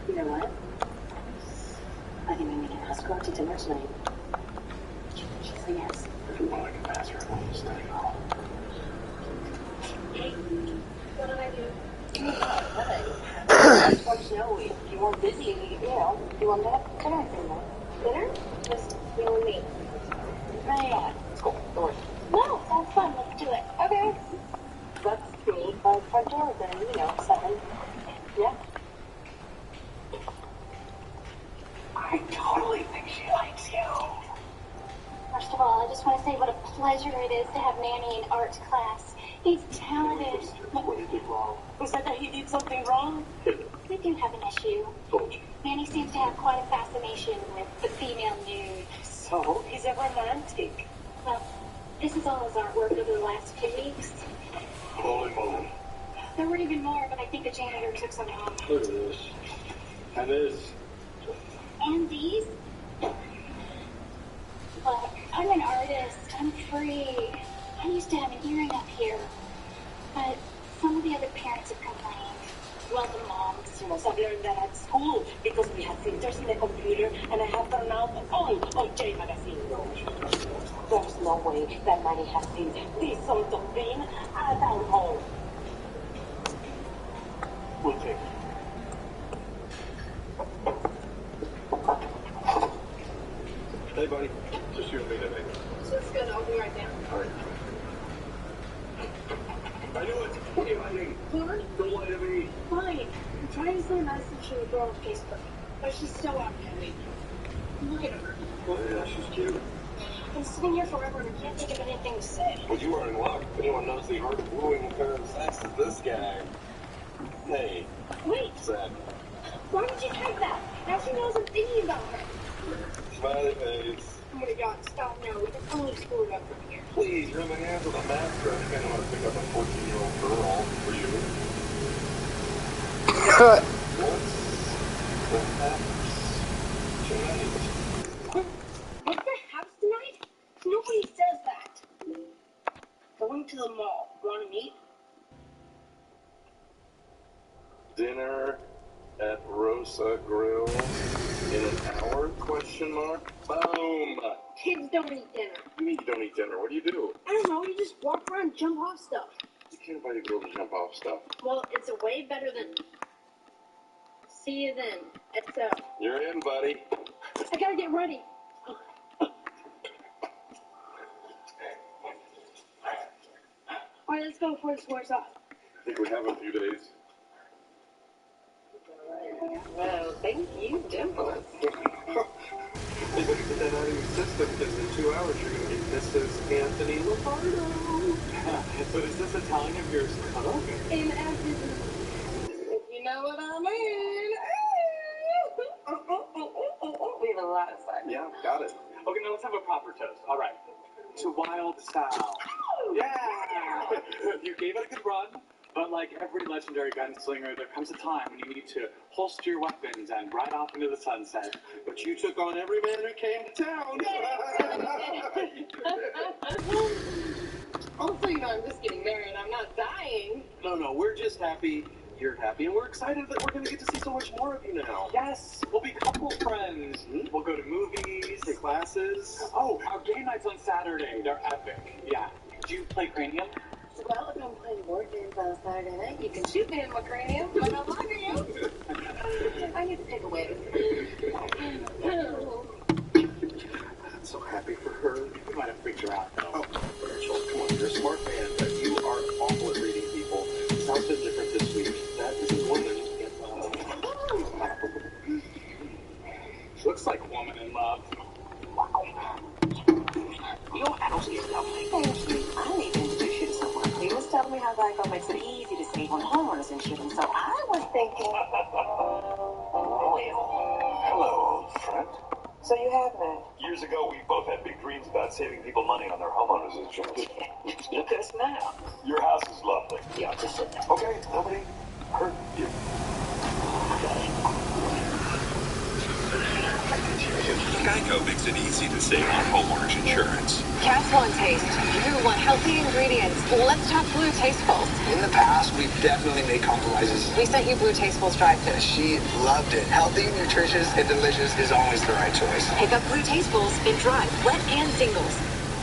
You know what? I think I'm going to ask her out to dinner tonight. She said yes. If you want, I can ask her to stay home. Hey, what did I do? I just want to know if you weren't busy, you want to have dinner with me. Dinner? Just you and me. Right. Let's go. Go on. No, sounds fun. Let's do it. Okay. Let's see by the front door then, 7. Yeah. I totally think she likes you. First of all, I just want to say what a pleasure it is to have Manny in art class. He's talented. What did he do wrong? Who said that he did something wrong? We do have an issue. Told you. Manny seems to have quite a fascination with the female nude. So? He's a romantic. Well, this is all his artwork over the last few weeks. Holy moly. There were even more, but I think the janitor took some home. Look at this. And this. And these? Look, I'm an artist. I'm free. I used to have an earring up here. But some of the other parents have complained. Well, the moms. You must have learned that at school because we had filters in the computer and I have turned out all of J Magazine. There's no way that Manny has seen this sort of thing at our home. We'll take it. Hey, buddy. Just you and me today. Just good. I'll be right down. All right. I knew it. What are you hiding? Lord? Don't lie to me. Fine. I'm trying to send a message to a girl on Facebook, but she's still out there. Look at her. Oh, yeah, she's cute. I've been sitting here forever and I can't think of anything to say. Well, you are in luck. If anyone knows the art of wooing a pair of sex is this guy. Hey. Wait. Sad. Why would you type that? Now she knows I'm thinking about her. Smiley face. Oh my God, stop now. We can only screw it up from here. Please, you're in the hands of the master. I think I know how to pick up a 14-year-old girl for you. What's perhaps tonight? Nobody says that. Going to the mall. Want to meet? Dinner at Rosa Grill in an hour? Question mark. Boom. Kids don't eat dinner. You mean you don't eat dinner? What do you do? I don't know. You just walk around and jump off stuff. You can't invite a girl to jump off stuff. Well, it's a way better than. See you then. It's You're in, buddy. I gotta get ready. Alright, let's go before this wears off. I think we have a few days. Well, thank you, Dimple. You better get that out of your system because in 2 hours you're going to get Mrs. Anthony Lombardo. So is this a talent of yours cut off? In Africa. If you know what I mean. We have a lot of fun. Yeah, got it. Okay, now let's have a proper toast. All right. To wild style. Yeah! You gave it a good run, but like every legendary gunslinger, there comes a time when you need to holster your weapons and ride off into the sunset. But you took on every man who came to town. Also, you know, I'm just getting married. I'm not dying. No, we're just happy you're happy, and we're excited that we're going to get to see so much more of you now. Yes, we'll be couple friends. Mm-hmm. We'll go to movies, take classes. Oh, our game nights on Saturday. They're epic. Yeah. Do you play Cranium? Well, if I'm playing board games on Saturday night, you can shoot me in my cranium, but I'm not you. I need to take a wave. I'm so happy for her. You might have freaked her out, though. Oh, Rachel, come on. You're a smart man, but you are awful at reading people. Something different this week. That isn't one that you get Looks like woman in love. Your house is lovely. Thank you. I need to introduce you to someone. He was telling me how Geico makes it easy to save on homeowners insurance, so I was thinking... Well, hello, old friend. So you have that? Years ago, we both had big dreams about saving people money on their homeowners insurance. Look at us now. Your house is lovely. Yeah, just sit down. Okay, nobody hurt you. Okay. Geico makes it easy to save on homeowners insurance. Cats want taste. You want healthy ingredients. Let's talk Blue Tastefuls. In the past, we've definitely made compromises. We sent you Blue Tastefuls drive-thru. She loved it. Healthy, nutritious, and delicious is always the right choice. Pick up Blue Tastefuls in dry, wet, and singles.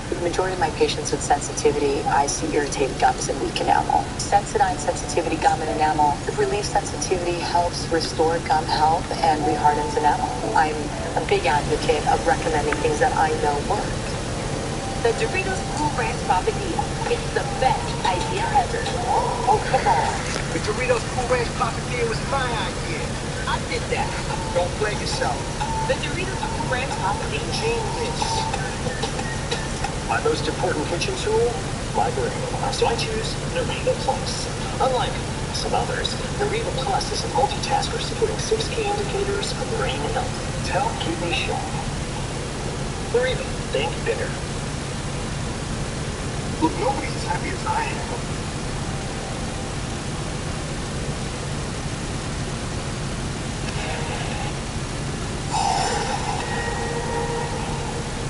For the majority of my patients with sensitivity, I see irritated gums and weak enamel. Sensodyne Sensitivity Gum and Enamel. The relief sensitivity helps restore gum health and rehardens enamel. I'm a big advocate of recommending things that I know work. The Doritos Cool Ranch Papadilla. It's the best idea ever. Oh, come on. The Doritos Cool Ranch Papadilla was my idea. I did that. Don't play yourself. The Doritos Cool Ranch Papadilla. Genius. My most important kitchen tool, my Nereva. So I choose Nereva Plus. Unlike some others, Nereva Plus is a multitasker supporting 6 key indicators of brain health to help keep me sharp. Nereva, think bigger. Look, nobody's as happy as I am.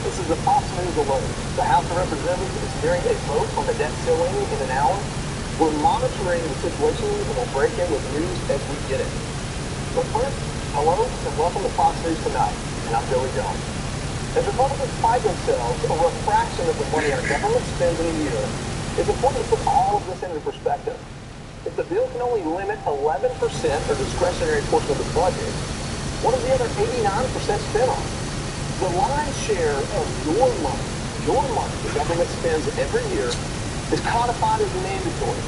This is a Fox News alert. The House of Representatives is hearing a vote on the debt ceiling in an hour. We're monitoring the situation and will break in with news as we get it. But first, hello and welcome to Fox News Tonight, and I'm Billy Jones. As Republicans fight themselves over a fraction of the money our government spends in a year, it's important to put all of this into perspective. If the bill can only limit 11% or discretionary portion of the budget, what is the other 89% spent on? The lion's share of your money the government spends every year is codified as mandatory,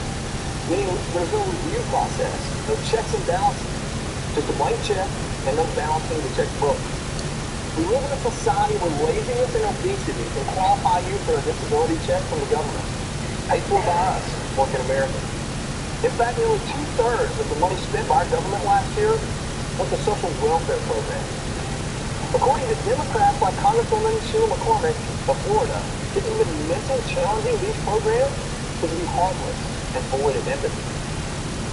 meaning there's no review process, no checks and balances, just a blank check and no balancing the checkbook. We live in a society where laziness and obesity can qualify you for a disability check from the government, paid for by us, working Americans. In fact, nearly 2/3 of the money spent by our government last year went to social welfare programs. According to Democrats like Congresswoman Sheila McCormick of Florida, it's even mentally challenging these programs to be heartless and void of empathy.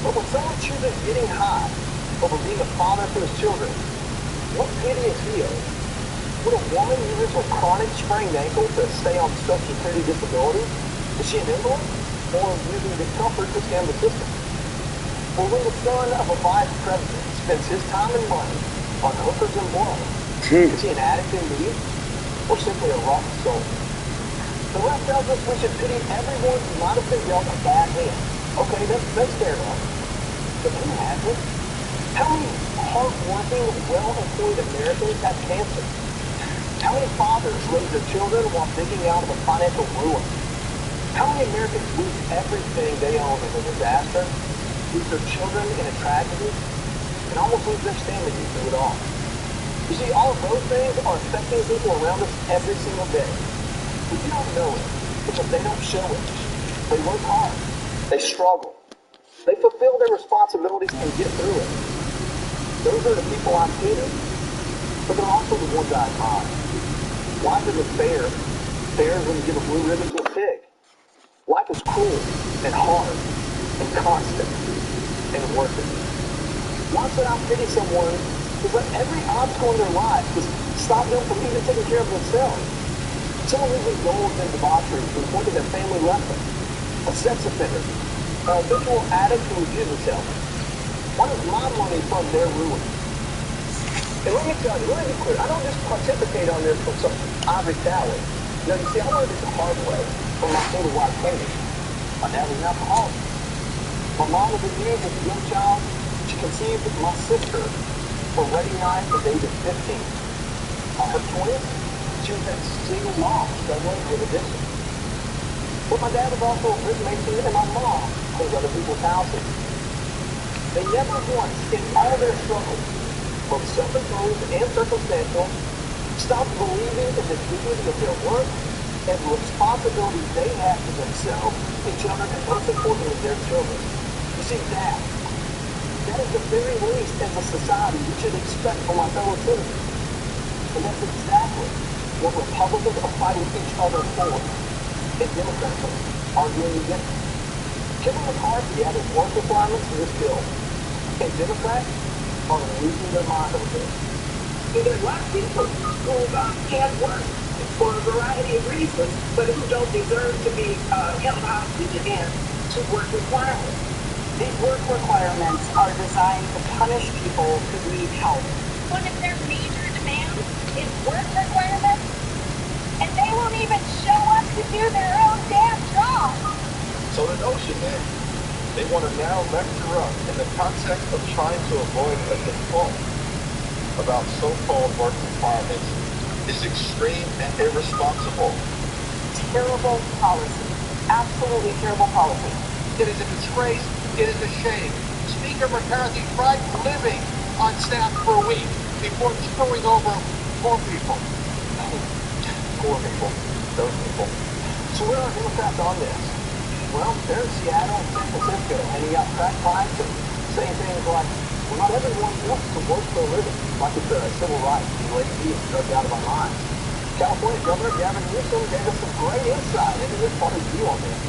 But when someone chooses getting high over being a father to his children, what pity is he owed? Would a woman use her chronic sprained ankle to stay on Social Security disability? Is she an invalid? Or using discomfort to scam the system? Or when the son of a vice president spends his time and money on hookers and blow, is he an addict in need? Or simply a rotten soul? The left tells us we should pity everyone who might have been dealt a bad hand. Okay, that's fair enough. But who hasn't? How many hard-working, well-employed Americans have cancer? How many fathers raise their children while digging out of a financial ruin? How many Americans lose everything they own in a disaster, lose their children in a tragedy, and almost lose their sanity through it all? You see, all of those things are affecting people around us every single day. But you don't know it because they don't show it. They work hard. They struggle. They fulfill their responsibilities and get through it. Those are the people I pity, but they're also the ones I admire. Life isn't fair. Fair is when you give a blue ribbon to a pig. Life is cruel and hard and constant and worth it. Why should I pity someone who's let every obstacle in their life just stop them from even taking care of themselves? Someone who's indulged in debauchery to the point that their family left them. A sex offender. An habitual addict who abuses himself. Why does my money fund their ruin? And let me tell you, let me be clear, I don't just pontificate on this from some ivory tower. No, you see, I learned this the hard way from my single wife, Katie. My dad was an alcoholic. My mom was abused as a young child. She conceived my sister for wedding night at the age of 15. On her 20th, she was that single mom struggling with addiction. But my dad was also a brick mason and my mom cleaned other people's houses. They never once, in all their struggles, both self-imposed and circumstantial, stopped believing in the dignity of their work and the responsibility they have to themselves, each other, and most importantly, their children. You see, that is the very least as a society we should expect from our fellow citizens. And that's exactly what Republicans are fighting each other for, and Democrats are arguing against. Kevin McCarthy added work requirements to this bill, and Democrats are losing their mind over this. And then lastly, schools can't work for a variety of reasons, but who don't deserve to be held hostage again to work requirements. These work requirements are designed to punish people who need help. One of their major demands is work requirements, and they won't even show up to do their own damn job. So the notion that they want to now lecture us in the context of trying to avoid a default about so-called work requirements is extreme and irresponsible. Terrible policy. Absolutely terrible policy. It is a disgrace. It is a shame. Speaker McCarthy tried living on staff for a week before screwing over poor people. Poor people. Those people. So where are Democrats on this? Well, they're in Seattle and San Francisco handing out crack pipes and saying things like, well, not everyone wants to work for a living, like it's a civil right to be lazy and struck out of our minds. California Governor Gavin Newsom gave us some great insight into his point of view on this.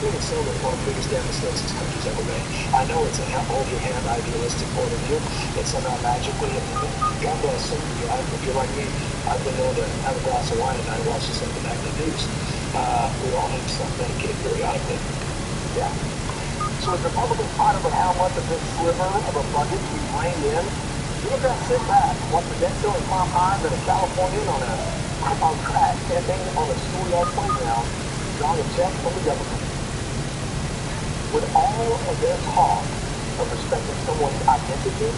Minnesota is one of the biggest damage this country's ever made. I know it's a hold-your-hand idealistic point of view. It's somehow magically, God bless him. If you're like me, I've been known to have a glass of wine at night watching something back in the news. We all need some medicated periodically. Yeah. So as Republicans fight over how much of this sliver of a budget we rein in, Democrats sit back, watch the debt ceiling climb higher than a Californian on crack camping on a schoolyard playground, drawing a check from the government. With all of their talk of respecting someone's identity,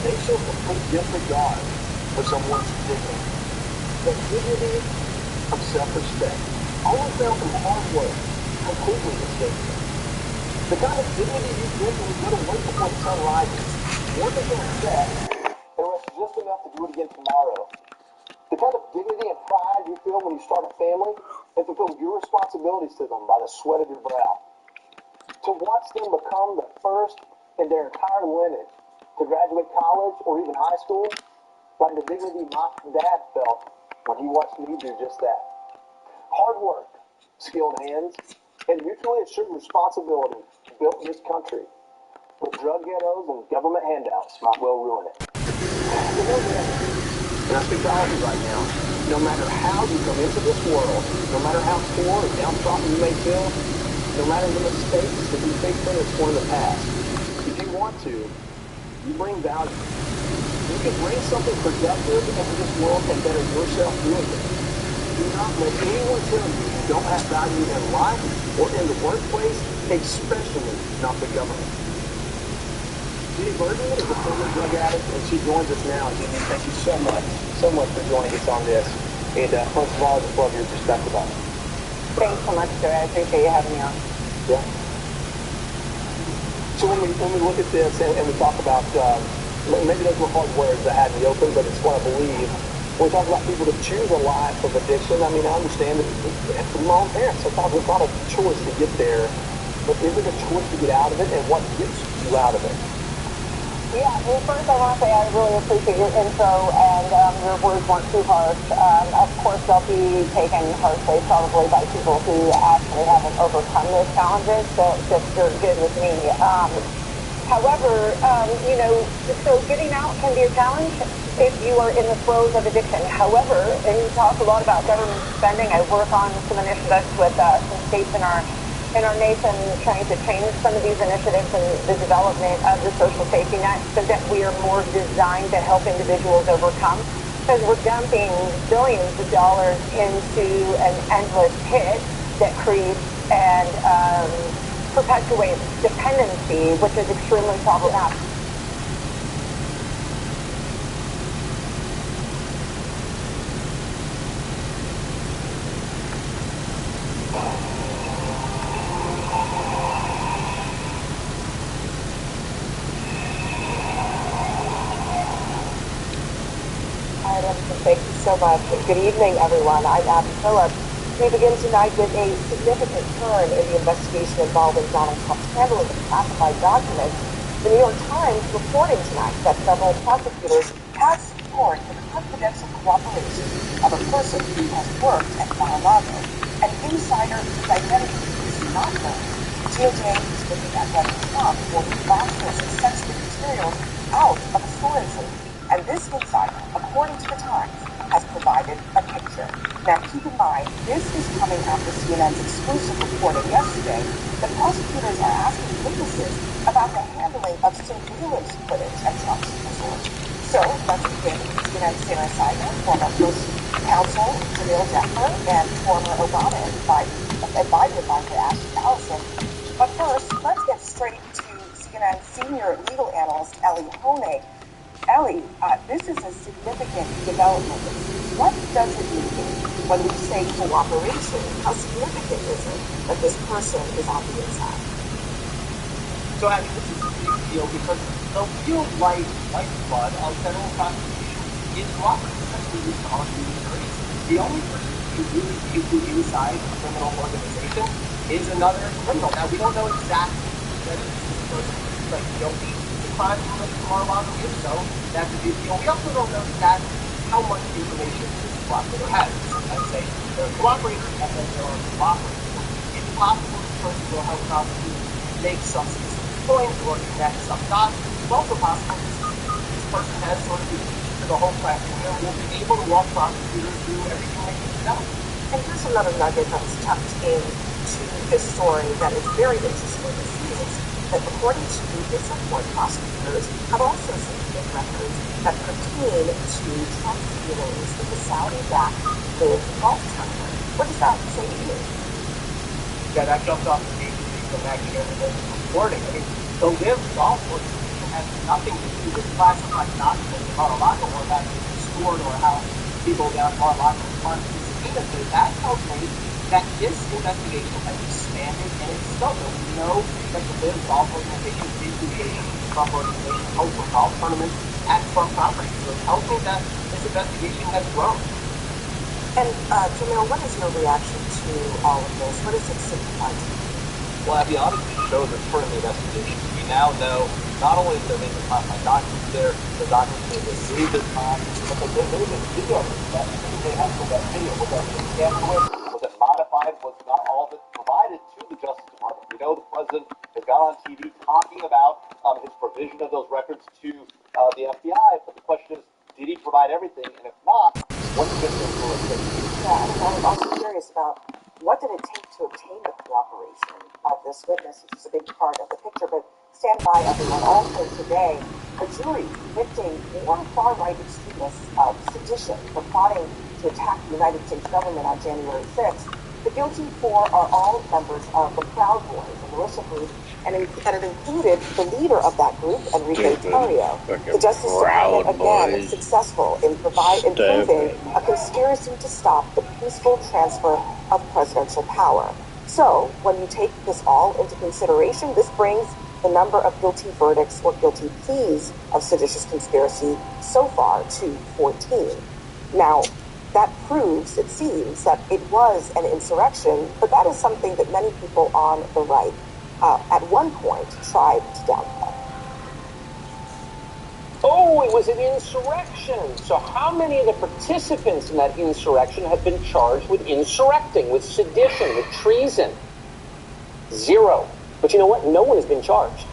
they show complete disregard for someone's dignity. The dignity of self-respect, always found from hard work, completely escapes them. The kind of dignity you get when you go to work before the sun rises, work until it's set, and rest just enough to do it again tomorrow. The kind of dignity and pride you feel when you start a family and fulfill your responsibilities to them by the sweat of your brow. To watch them become the first in their entire lineage to graduate college or even high school, like the dignity my dad felt when he watched me do just that. Hard work, skilled hands, and mutually assured responsibility built this country. But drug ghettos and government handouts might well ruin it. And I speak to all of you right now. No matter how you come into this world, no matter how poor or downtrodden you may feel, no matter the mistakes that you faced in this point in the past, if you want to, you bring value. You can bring something productive into this world and better yourself doing it. Do not let anyone tell you don't have value in life or in the workplace, especially not the government. Jeannie Burton is a former drug addict, and she joins us now. Jeannie, thank you so much for joining us on this. And first of all, I just love your perspective on it. Thanks so much, sir. I appreciate you having me on. Yeah. So when we look at this and we talk about, maybe those were hard words I had in the open, but it's what I believe. When we talk about people that choose a life of addiction, I mean, I understand that from my own parents, sometimes it's not a choice to get there, but is it a choice to get out of it, and what gets you out of it? Yeah, well, first I want to say I really appreciate your intro, and your words weren't too harsh. Of course, they'll be taken harshly probably by people who actually haven't overcome those challenges, so just you're good with me. However, so getting out can be a challenge if you are in the throes of addiction. However, and you talk a lot about government spending. I work on some initiatives with some states in our nation trying to change some of these initiatives and the development of the social safety net so that we are more designed to help individuals overcome. Because we're dumping billions of dollars into an endless pit that creates and perpetuates dependency, which is extremely problematic. Thank you so much. Good evening, everyone. I'm Abby Phillips. We begin tonight with a significant turn in the investigation involving Donald Trump's handling of classified documents. The New York Times reporting tonight that several prosecutors have secured the confidential cooperation of a person who has worked at Mar-a-Lago, an insider whose identity is not known. DOJ is looking at whether Trump will release sensitive materials out of a storage room. And this insider, according to the Times, has provided a picture. Now, keep in mind, this is coming after CNN's exclusive reporting yesterday that prosecutors are asking witnesses about the handling of surveillance footage at Trump's resort. So, let's begin with CNN's Sarah Seidman, former First Counsel Jamil Jaffer, and former Obama Biden advisor Ashley Allison. But first, let's get straight to CNN senior legal analyst Ellie Honig. Ellie, this is a significant development. What does it mean when we say cooperation? How significant is it that this person is on the inside? So, Abby, this is a big deal because the real lifeblood of federal prosecution is cooperating, especially with colleges and juries. The only person who really is inside a criminal organization is another criminal. Now, we don't know exactly whether this person is guilty of crime committed from Mar-a-Lago. If so, that's a big deal. We also don't know exactly how much information this cooperator has. Sometimes say they're cooperating and then there are cooperators. It's possible this person will help prosecutors make some specific point or connect some dots. It's also possible this person has sort of the key to the whole question and will be able to walk prosecutors through everything they need to know. And here's another nugget that was tucked into this story that is very interesting. It seems that according to this report, prosecutors have also submitted records that pertain to Trump's dealings with the Saudi-backed LIV golf tournament. What does that say to you? Yeah, that jumped off the page from actually everybody's reporting. I mean, the LIV golf organization has nothing to do with classified documents in Mar-a-Lago or how it's stored or how people down Mar-a-Lago respond to subpoenas. But that tells me that this investigation has expanded in its scope. And we know that the LIV golf organization is engaged with the Trump organization, host of golf tournaments at Trump property. So it tells me that this investigation has grown. And Jamil, what is your reaction to all of this? What does it signify to you? Well, I'll be honest, it shows a further investigation. We now know not only that there may be documents there, the documents may be moved at times, but that there may be video that they have from that video. Was that tampered with? Was it modified? Was not all of it provided to the Justice Department? We know the president has gone on TV talking about his provision of those records to the FBI, but the question is, did he provide everything? And if not, what's been the investigation? Yeah, and I'm also curious about what did it take to obtain the cooperation of this witness, which is a big part of the picture. But stand by, everyone. Also today, a jury convicting more far-right extremists of sedition for plotting to attack the United States government on January 6th. The guilty four are all members of the Proud Boys, a militia group, and it included the leader of that group, Enrique Tarrio. The Justice Department, again, successful in proving a conspiracy to stop the peaceful transfer of presidential power. So, when you take this all into consideration, this brings the number of guilty verdicts or guilty pleas of seditious conspiracy so far to 14. Now, that proves, it seems, that it was an insurrection, but that is something that many people on the right at one point tried to downplay. Oh, it was an insurrection. So how many of the participants in that insurrection have been charged with insurrecting, with sedition, with treason? 0. But you know what? No one has been charged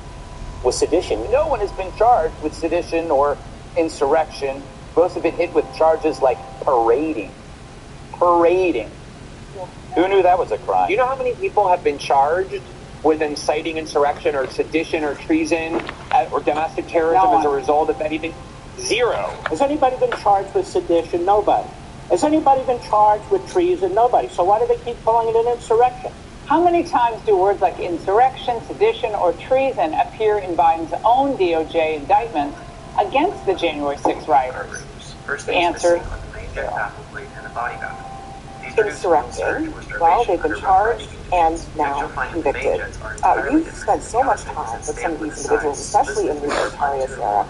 with sedition. No one has been charged with sedition or insurrection. Most have been hit with charges like parading. Parading. Yeah. Who knew that was a crime? Do you know how many people have been charged with inciting insurrection or sedition or treason or domestic terrorism as a result of anything? 0. Has anybody been charged with sedition? Nobody. Has anybody been charged with treason? Nobody. So why do they keep calling it an insurrection? How many times do words like insurrection, sedition, or treason appear in Biden's own DOJ indictments against the January 6 rioters? The answer, 0. Insurrecting, well, they've been charged and now convicted. You've spent so much time with some of these individuals, especially in the notorious era.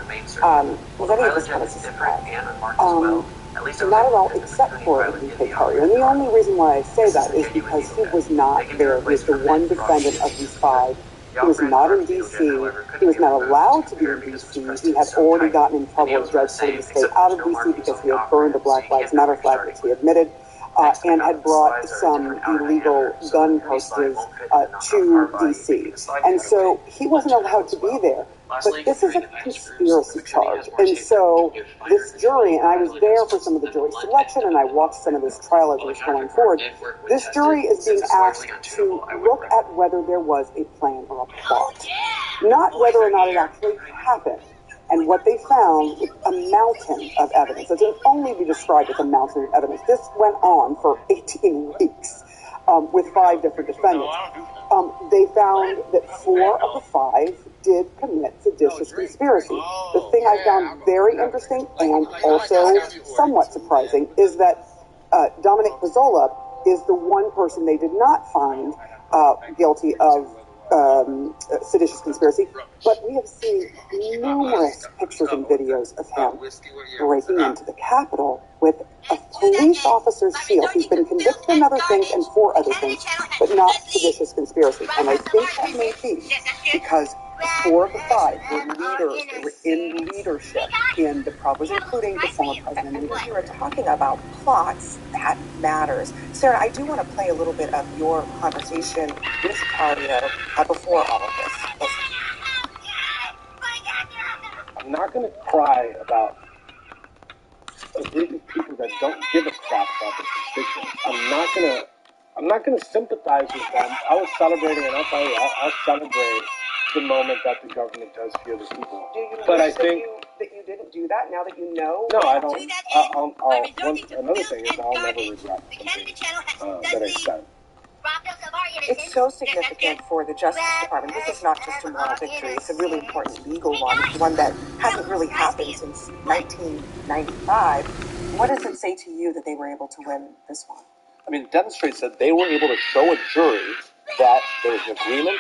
Was any of this kind of surprise? Not at all, except for Enrique Tarrio. And the only reason why I say that is because he was not there. He was the one defendant of these 5. He was not in D.C. He was not allowed to be in D.C. He had already gotten in trouble with Judge to stay out of D.C. because he had burned the Black Lives Matter flag, which he admitted. and had brought some illegal gun purchases to D.C. And so he wasn't allowed to be there. But this is a conspiracy charge. And so this jury, and I was there for some of the jury selection, and I watched some of this trial as it was going forward, this jury is being asked to look at whether there was a plan or a plot, not whether or not it actually happened. And what they found was a mountain of evidence. It can only be described as a mountain of evidence. This went on for 18 weeks with 5 different defendants. They found that 4 of the 5 did commit seditious conspiracy. The thing I found very interesting and also somewhat surprising is that Dominic Pizzola is the one person they did not find guilty of seditious conspiracy, but we have seen numerous pictures and videos of him breaking into the Capitol with a police officer's shield. He's been convicted of other things and for other things, but not seditious conspiracy. And I think that may be because 4 of the 5 were leaders. They were in leadership in the problems, including the former president. And when you were talking about plots, that matters. Sarah, I do want to play a little bit of your conversation with Claudia before all of this. Listen. I'm not going to cry about a group of people that don't give a crap about their constituents. I'm not gonna sympathize with them. I was celebrating, and I'll tell you, I'll celebrate the moment that the government does hear the people. Do you but wish I think that you didn't do that now that you know? No, I don't. Another thing is I'll never regret something that I said. It's so significant for the Justice Department. This is not just a moral victory. It's a really important legal one that hasn't really happened since 1995. What does it say to you that they were able to win this one? I mean, it demonstrates that they were able to show a jury that there was an agreement,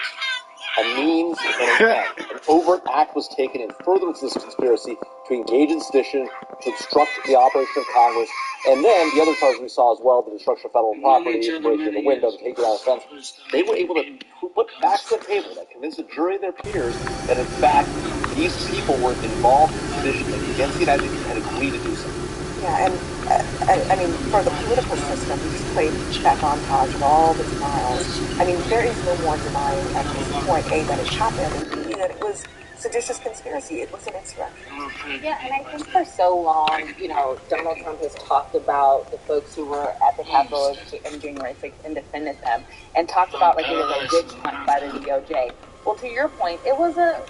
a means, and an end. An overt act was taken in furtherance of this conspiracy to engage in sedition, to obstruct the operation of Congress, and then the other charges we saw as well, the destruction of federal property, breaking in the window, taking out a fence. They were able to put back to the table that convinced the jury and their peers that, in fact, these people were involved in sedition against the United States and had agreed to do so. Yeah, and I mean, for the political system, we just played that montage of all the denials. I mean, there is no more denying at this point, A, that it happened, and B, that it was seditious conspiracy. It was an insurrection. Yeah, and I think for so long, you know, Donald Trump has talked about the folks who were at the Capitol on January 6th and defended them, and talked about like it was a witch hunt by the DOJ. Well, to your point, it was a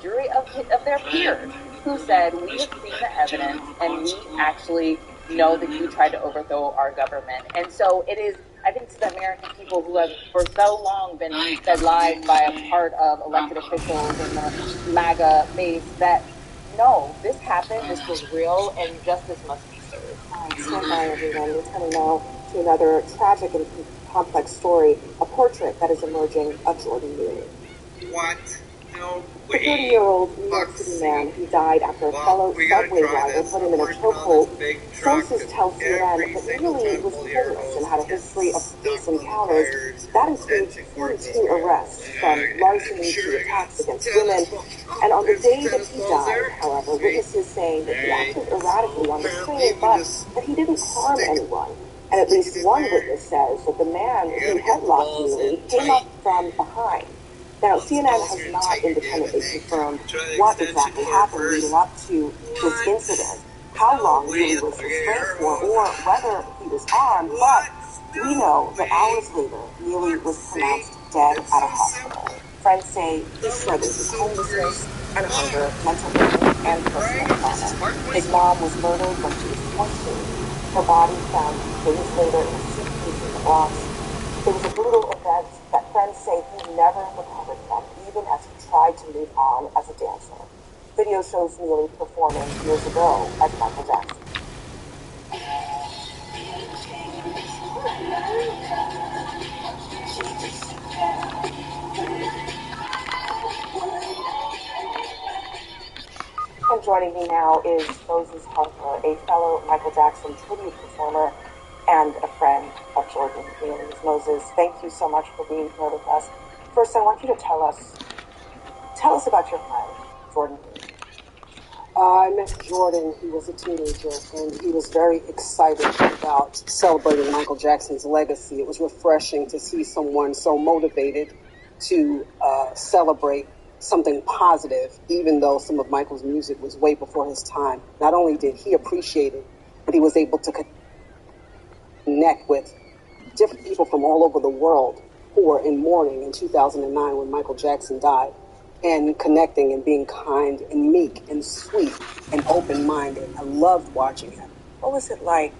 jury of their peers who said, we have seen the evidence, and we actually know that you tried to overthrow our government. And so it is, I think, to the American people who have for so long been fed lies by a part of elected officials and the MAGA base that, no, this happened, this was real, and justice must be served. Stand by, everyone. We're turning now to another tragic and complex story, a portrait that is emerging of Jordan Neely. What? No The way. 30-year-old New York City man who died after a fellow subway rider put him in a chokehold. Sources tell CNN that Neely was homeless and had a history of police encounters. That includes 42 arrests, from larceny to attacks against women. And on the day that he died, however, witnesses saying that he acted erratically on the train, but that he didn't harm anyone. And at least one witness says that the man who headlocked Neely came up from behind. Now, CNN has not independently confirmed what exactly happened leading up to this incident, how long Neely was restrained for, or whether he was armed, but we know that hours later, Neely was pronounced dead at a hospital. Friends say he struggled with homelessness and hunger, mental illness, and personal trauma. His mom was murdered when she was 14. Her body found days later in a suitcase in the Bronx. It was a brutal event that friends say he never recovered from, even as he tried to move on as a dancer. Video shows Neely performing years ago as Michael Jackson. And joining me now is Moses Harper, a fellow Michael Jackson tribute performer and a friend of Jordan Neely's. Moses, thank you so much for being here with us. First, I want you to tell us about your friend, Jordan Neely. I met Jordan. He was a teenager, and he was very excited about celebrating Michael Jackson's legacy. It was refreshing to see someone so motivated to celebrate something positive, even though some of Michael's music was way before his time. Not only did he appreciate it, but he was able to connect with different people from all over the world who were in mourning in 2009 when Michael Jackson died, and connecting and being kind and meek and sweet and open-minded. I loved watching him. What was it like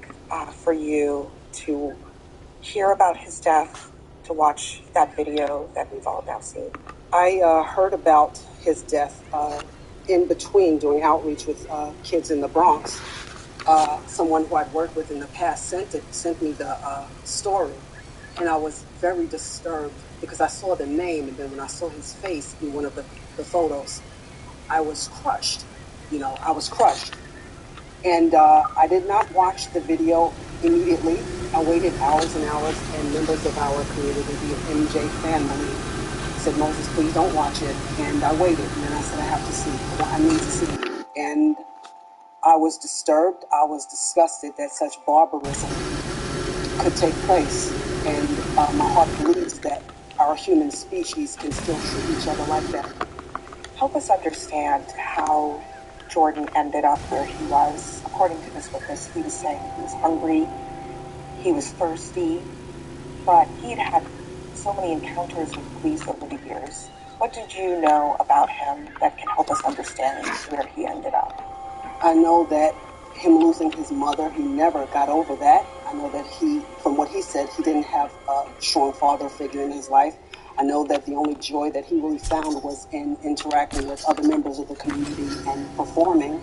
for you to hear about his death, to watch that video that we've all now seen? I heard about his death in between doing outreach with kids in the Bronx. Someone who I'd worked with in the past sent me the story, and I was very disturbed because I saw the name, and then when I saw his face in one of the photos, I was crushed. I was crushed. And I did not watch the video immediately. I waited hours and hours, and members of our community, the MJ family, said, Moses, please don't watch it. And I waited, and then I said, I have to see it. I need to see it. And I was disturbed. I was disgusted that such barbarism could take place. And my heart bleeds that our human species can still treat each other like that. Help us understand how Jordan ended up where he was. According to this witness, he was saying he was hungry, he was thirsty, but he had had so many encounters with police over the years. What did you know about him that can help us understand where he ended up? I know that him losing his mother, he never got over that. I know that from what he said, he didn't have a strong father figure in his life. I know that the only joy that he really found was in interacting with other members of the community and performing.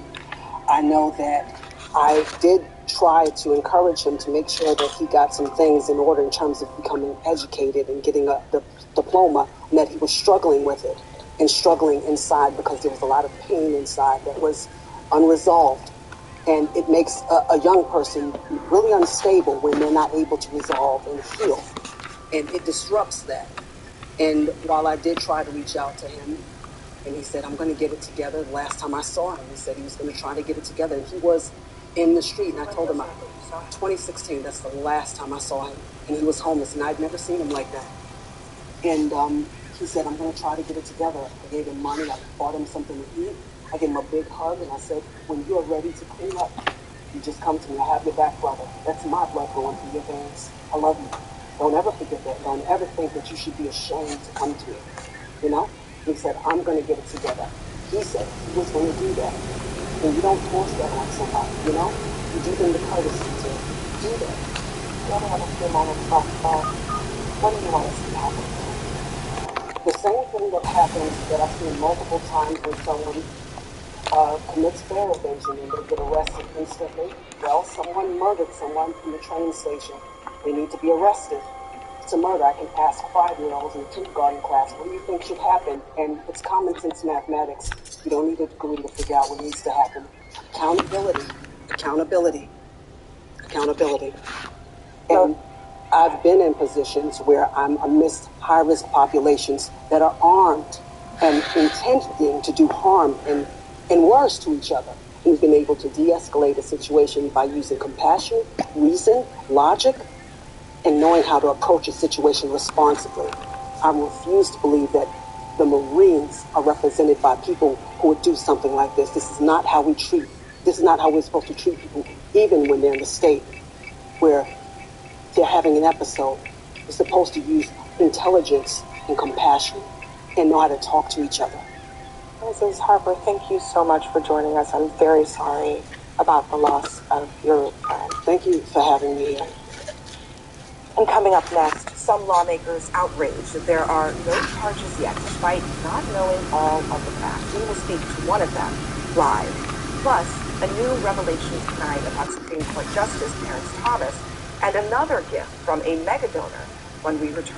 I know that I did try to encourage him to make sure that he got some things in order in terms of becoming educated and getting the diploma, and that he was struggling with it and struggling inside because there was a lot of pain inside that was unresolved. And it makes a young person really unstable when they're not able to resolve and heal. And it disrupts that. And while I did try to reach out to him, and he said, I'm going to get it together. The last time I saw him, he said he was going to try to get it together. And he was in the street, and I told him, 2016, that's the last time I saw him. And he was homeless, and I'd never seen him like that. And he said, I'm going to try to get it together. I gave him money. I bought him something to eat. I gave him a big hug, and I said, when you're ready to clean up, you just come to me. I have your back, brother. That's my blood going through your veins. I love you. Don't ever forget that. Don't ever think that you should be ashamed to come to me. You know? He said, I'm going to get it together. He said he was going to do that. And you don't force that on somebody, you know? You do them the courtesy to do that. Let me have a few moments left. What do you want to see happen? The same thing that happens that I've seen multiple times when someone commits fare evasion and they get arrested instantly. Well, someone murdered someone in the train station. They need to be arrested. It's a murder. I can ask 5-year-olds in a kindergarten class, what do you think should happen? And it's common sense mathematics. You don't need a degree to figure out what needs to happen. Accountability, accountability, accountability. And I've been in positions where I'm amidst high-risk populations that are armed and intending to do harm and worse to each other. We've been able to de-escalate a situation by using compassion, reason, logic, and knowing how to approach a situation responsibly. I refuse to believe that the Marines are represented by people who would do something like this. This is not how we're supposed to treat people, even when they're in a state where they're having an episode. We're supposed to use intelligence and compassion and know how to talk to each other. Mrs. Harper, thank you so much for joining us. I'm very sorry about the loss of your friend. Thank you for having me here. And coming up next, some lawmakers outraged that there are no charges yet, despite not knowing all of the facts. We will speak to one of them live. Plus, a new revelation tonight about Supreme Court Justice Clarence Thomas, and another gift from a mega donor when we return.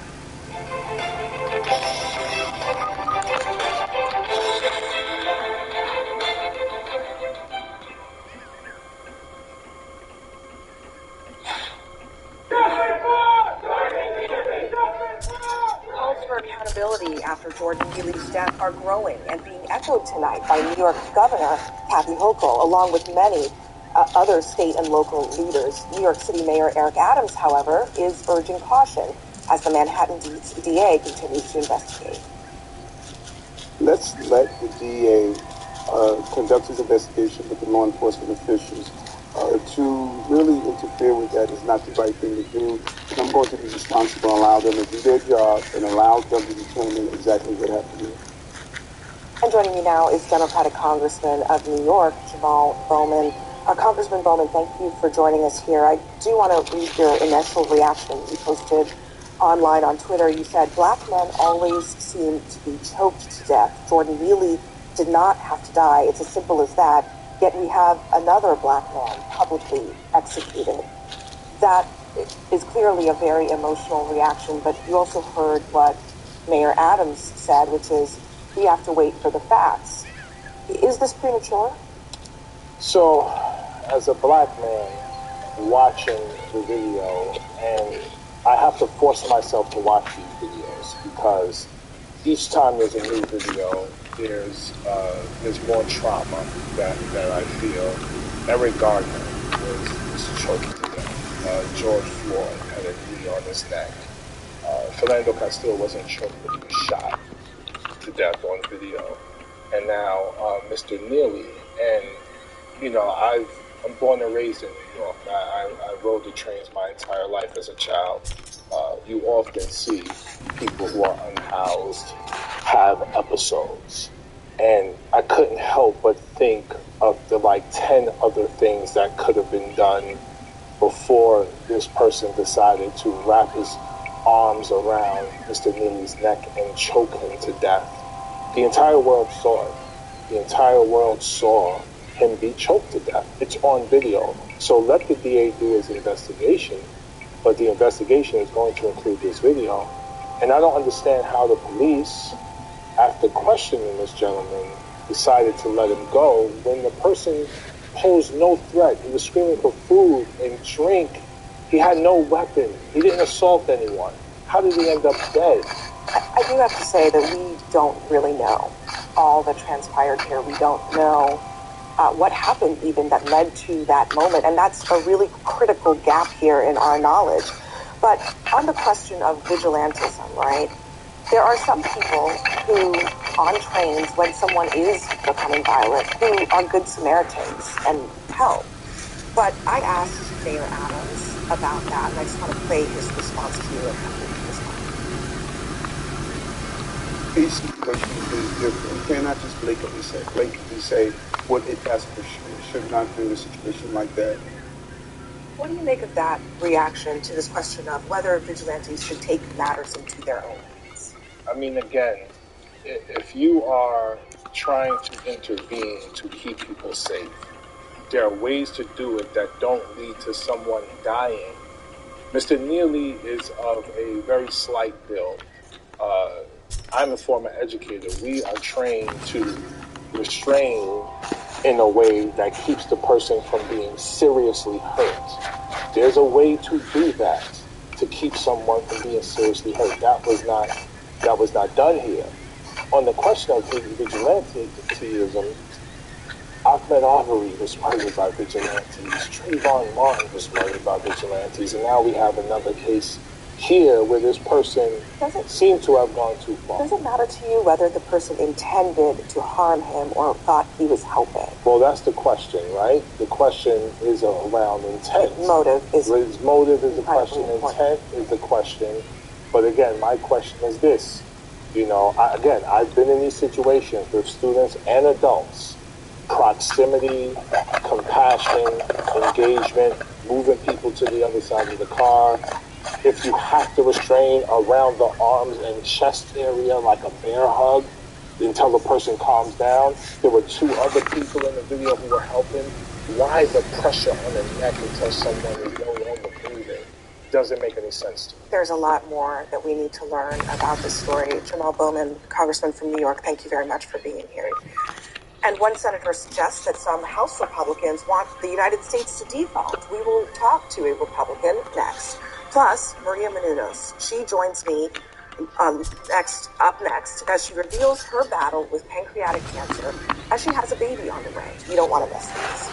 Calls for accountability after Jordan Healy's death are growing and being echoed tonight by New York Governor Kathy Hochul, along with many other state and local leaders. New York City Mayor Eric Adams, however, is urging caution as the Manhattan DA continues to investigate. Let's let the DA conduct his investigation with the law enforcement officials. To really interfere with that is not the right thing to do. And I'm going to be responsible and allow them to do their job and allow them to determine exactly what happened here. And joining me now is Democratic Congressman of New York, Jamal Bowman. Congressman Bowman, thank you for joining us here. I do want to read your initial reaction. You posted online on Twitter. You said, "Black men always seem to be choked to death. Jordan Neely did not have to die. It's as simple as that. Yet we have another black man publicly executed." That is clearly a very emotional reaction, but you also heard what Mayor Adams said, which is, we have to wait for the facts. Is this premature? So, as a black man watching the video, and I have to force myself to watch these videos because each time there's a new video, there's more trauma that I feel. Eric Gardner was choked to death. George Floyd had a knee on his neck. Philando Castile wasn't choked, but he was shot to death on video. And now Mr. Neely. And, you know, I'm born and raised in New York. I rode the trains my entire life as a child. You often see people who are unhoused have episodes. And I couldn't help but think of the 10 other things that could have been done before this person decided to wrap his arms around Mr. Neely's neck and choke him to death. The entire world saw it. The entire world saw him be choked to death. It's on video. So let the DA do his investigation, but the investigation is going to include this video. And I don't understand how the police, after questioning this gentleman, decided to let him go when the person posed no threat. He was screaming for food and drink. He had no weapon. He didn't assault anyone. How did he end up dead? I do have to say that we don't really know all that transpired here. We don't know what happened even that led to that moment. And that's a really critical gap here in our knowledge. But on the question of vigilantism, right? There are some people who, on trains, when someone is becoming violent, who are good Samaritans and help. But I asked Mayor Adams about that, and I just want to play his response to you. Each situation is different. You cannot just blatantly say what a pastor should not do in a situation like that. What do you make of that reaction to this question of whether vigilantes should take matters into their own hands? I mean, again, if you are trying to intervene to keep people safe, there are ways to do it that don't lead to someone dying. Mr. Neely is of a very slight build. I'm a former educator. We are trained to restrain in a way that keeps the person from being seriously hurt. There's a way to do that, to keep someone from being seriously hurt. That was not done here. On the question of vigilantism, Ahmaud Arbery was murdered by vigilantes. Trayvon Martin was murdered by vigilantes. And now we have another case here where this person seemed to have gone too far. Does it matter to you whether the person intended to harm him or thought he was helping? Well, that's the question, right? The question is around intent. Motive is the question. Intent is the question. But again, my question is this. You know, I've been in these situations with students and adults. Proximity, compassion, engagement, moving people to the other side of the car. If you have to restrain around the arms and chest area like a bear hug until the person calms down. There were 2 other people in the video who were helping. Why the pressure on the neck until someone is no longer breathing? Doesn't make any sense to me. There's a lot more that we need to learn about this story. Jamal Bowman, Congressman from New York, thank you very much for being here. And one senator suggests that some House Republicans want the United States to default. We will talk to a Republican next. Plus, Maria Menounos, she joins me Up next, as she reveals her battle with pancreatic cancer, as she has a baby on the way. You don't want to miss this.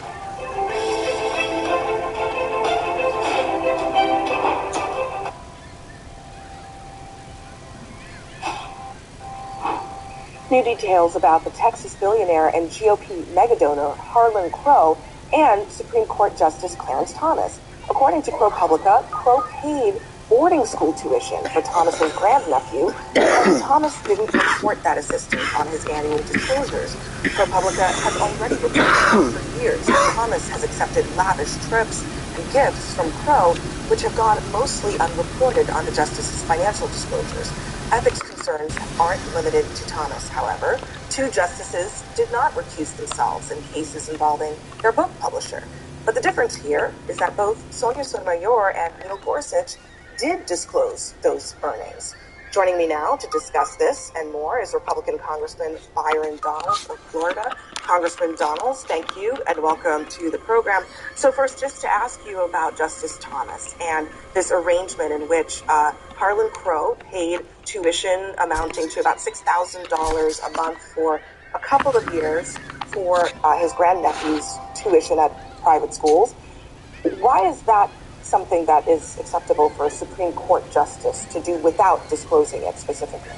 New details about the Texas billionaire and GOP megadonor Harlan Crow and Supreme Court Justice Clarence Thomas. According to ProPublica, Crow paid boarding school tuition for Thomas's grandnephew, but Thomas didn't report that assistance on his annual disclosures. ProPublica has already reported for years that Thomas has accepted lavish trips and gifts from Crow, which have gone mostly unreported on the justice's financial disclosures. Ethics concerns aren't limited to Thomas, however. 2 justices did not recuse themselves in cases involving their book publisher. But the difference here is that both Sonia Sotomayor and Neil Gorsuch did disclose those earnings. Joining me now to discuss this and more is Republican Congressman Byron Donalds of Florida. Congressman Donalds, thank you and welcome to the program. So first, just to ask you about Justice Thomas and this arrangement in which Harlan Crow paid tuition amounting to about $6,000 a month for a couple of years for his grandnephew's tuition at private schools. Why is that something that is acceptable for a Supreme Court justice to do without disclosing it specifically?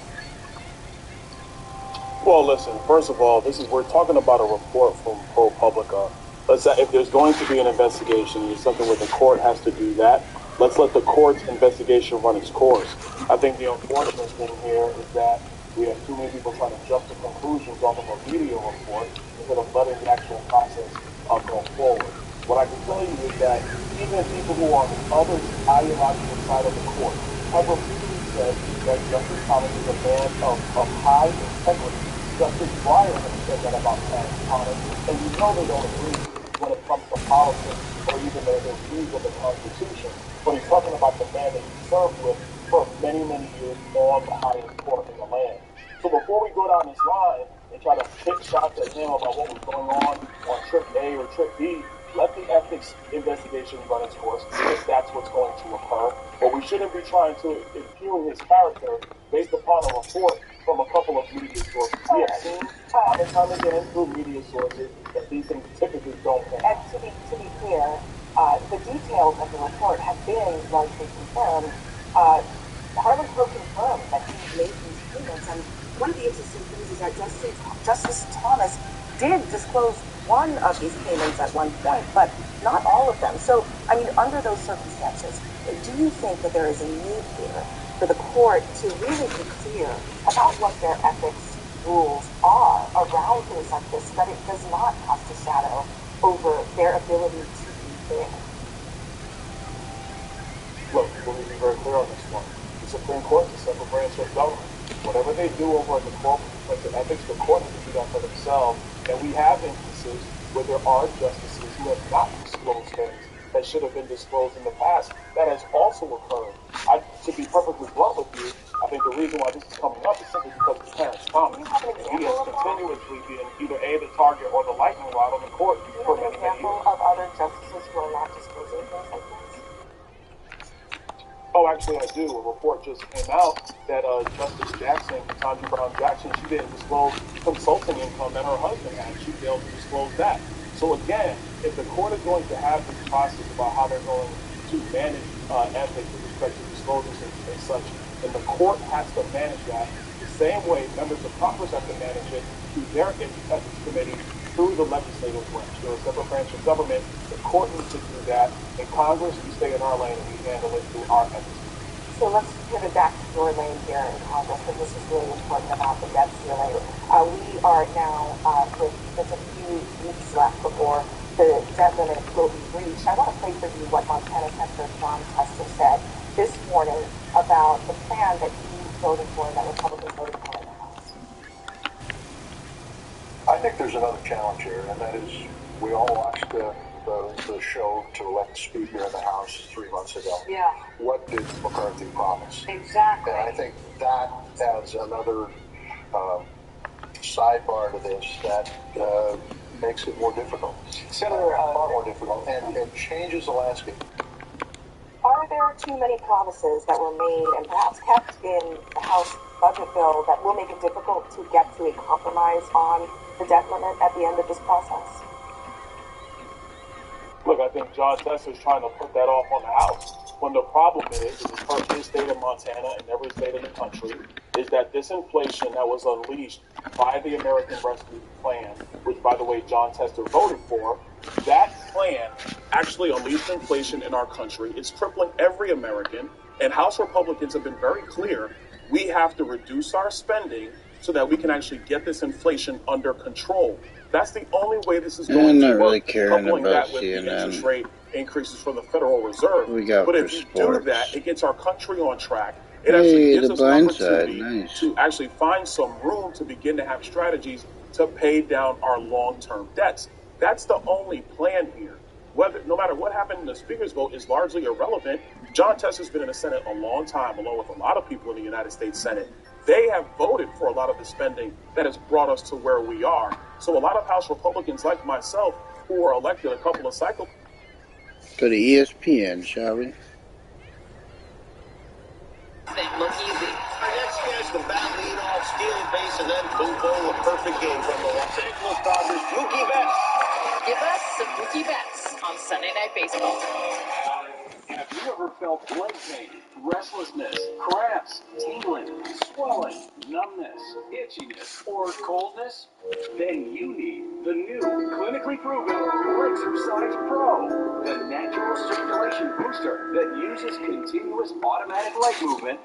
Well, listen, first of all, we're talking about a report from ProPublica. Let's say if there's going to be an investigation, it's something where the court has to do that. Let's let the court's investigation run its course. I think the unfortunate thing here is that we have too many people trying to jump to conclusions off of a media report instead of letting the actual process go forward. What I can tell you is that even people who are on the other ideological side of the court have repeatedly said that Justice Thomas is a man of high integrity. Justice Breyer has said that about Clarence Thomas, and you know they don't agree when it comes to politics or even their views of the Constitution. But he's talking about the man that he served with for many, many years on the highest court in the land. So before we go down this line and try to pick shots at him about what was going on trip A or trip B, let the ethics investigation run its course if that's what's going to occur. But we shouldn't be trying to impugn his character based upon a report from a couple of media sources. We have seen time and time again through media sources that these things typically don't happen. And to be clear, the details of the report have been largely confirmed. Harlan Crow confirmed that he made these payments, and one of the interesting things is that Justice Thomas did disclose one of these payments at one point, but not all of them. So, I mean, under those circumstances, do you think that there is a need here for the court to really be clear about what their ethics rules are around things like this, so that it does not cast a shadow over their ability to be fair? Look, let me be very clear on this one. The Supreme Court is a separate branch of government. Whatever they do over at the court, with the ethics, the court has to do that for themselves. And we have instances where there are justices who have not disclosed things that should have been disclosed in the past. That has also occurred. To be perfectly blunt with you, I think the reason why this is coming up is simply because of Clarence Thomas. He has continuously been either the target or the lightning rod on the court for many, many years. Of other justices who are not disclosing things like this? Oh, actually, I do. A report just came out that Justice Jackson, Ketanji Brown Jackson, she didn't disclose consulting income that her husband had. She failed to disclose that. So again, if the court is going to have this process about how they're going to manage ethics with respect to disclosures and such, then the court has to manage that the same way members of Congress have to manage it through their ethics committee, through the legislative branch. They're a separate branch of government. The court needs to do that. In Congress, we stay in our lane and we handle it through our ethics. So let's pivot back to your lane here in Congress, because this is really important about the debt ceiling. We are now with just a few weeks left before the debt limit will be reached. I want to play for you what Montana Senator John Tester said this morning about the plan that he voted for, that Republicans voted for in the House. I think there's another challenge here, and that is we all watched the show to elect the Speaker in the House 3 months ago. Yeah. What did McCarthy promise? Exactly. And I think that adds another sidebar to this that makes it more difficult. Senator, far more difficult, and changes the landscape. Are there are too many promises that were made and perhaps kept in the House budget bill that will make it difficult to get to a compromise on the debt limit at the end of this process? Look, I think John Tester's trying to put that off on the House. When the problem is hurt his state of Montana and every state in the country, is that this inflation that was unleashed by the American Rescue Plan, which, by the way, John Tester voted for, that plan actually unleashed inflation in our country. It's crippling every American, and House Republicans have been very clear. We have to reduce our spending so that we can actually get this inflation under control. That's the only way this is going to work. Really caring coupling about that with CNN. the interest rate increases from the Federal Reserve. But if you do that, it gets our country on track. It actually gives us an opportunity to actually find some room to begin to have strategies to pay down our long-term debts. That's the only plan here. No matter what happened in the Speaker's vote is largely irrelevant. John Tester's been in the Senate a long time, along with a lot of people in the United States Senate. They have voted for a lot of the spending that has brought us to where we are. So a lot of House Republicans like myself, who were elected a couple of cycles. Go to ESPN, shall we? They look easy. Our next guest, the bat lead off, stealing base, and then boom, boom, a perfect game from the Los Angeles Dodgers. Mookie Betts. Give us some Mookie Betts on Sunday Night Baseball. Have you ever felt leg pain, restlessness, cramps, tingling, swelling, numbness, itchiness, or coldness? Then you need the new, clinically proven Exercise Pro, the natural circulation booster that uses continuous automatic leg movement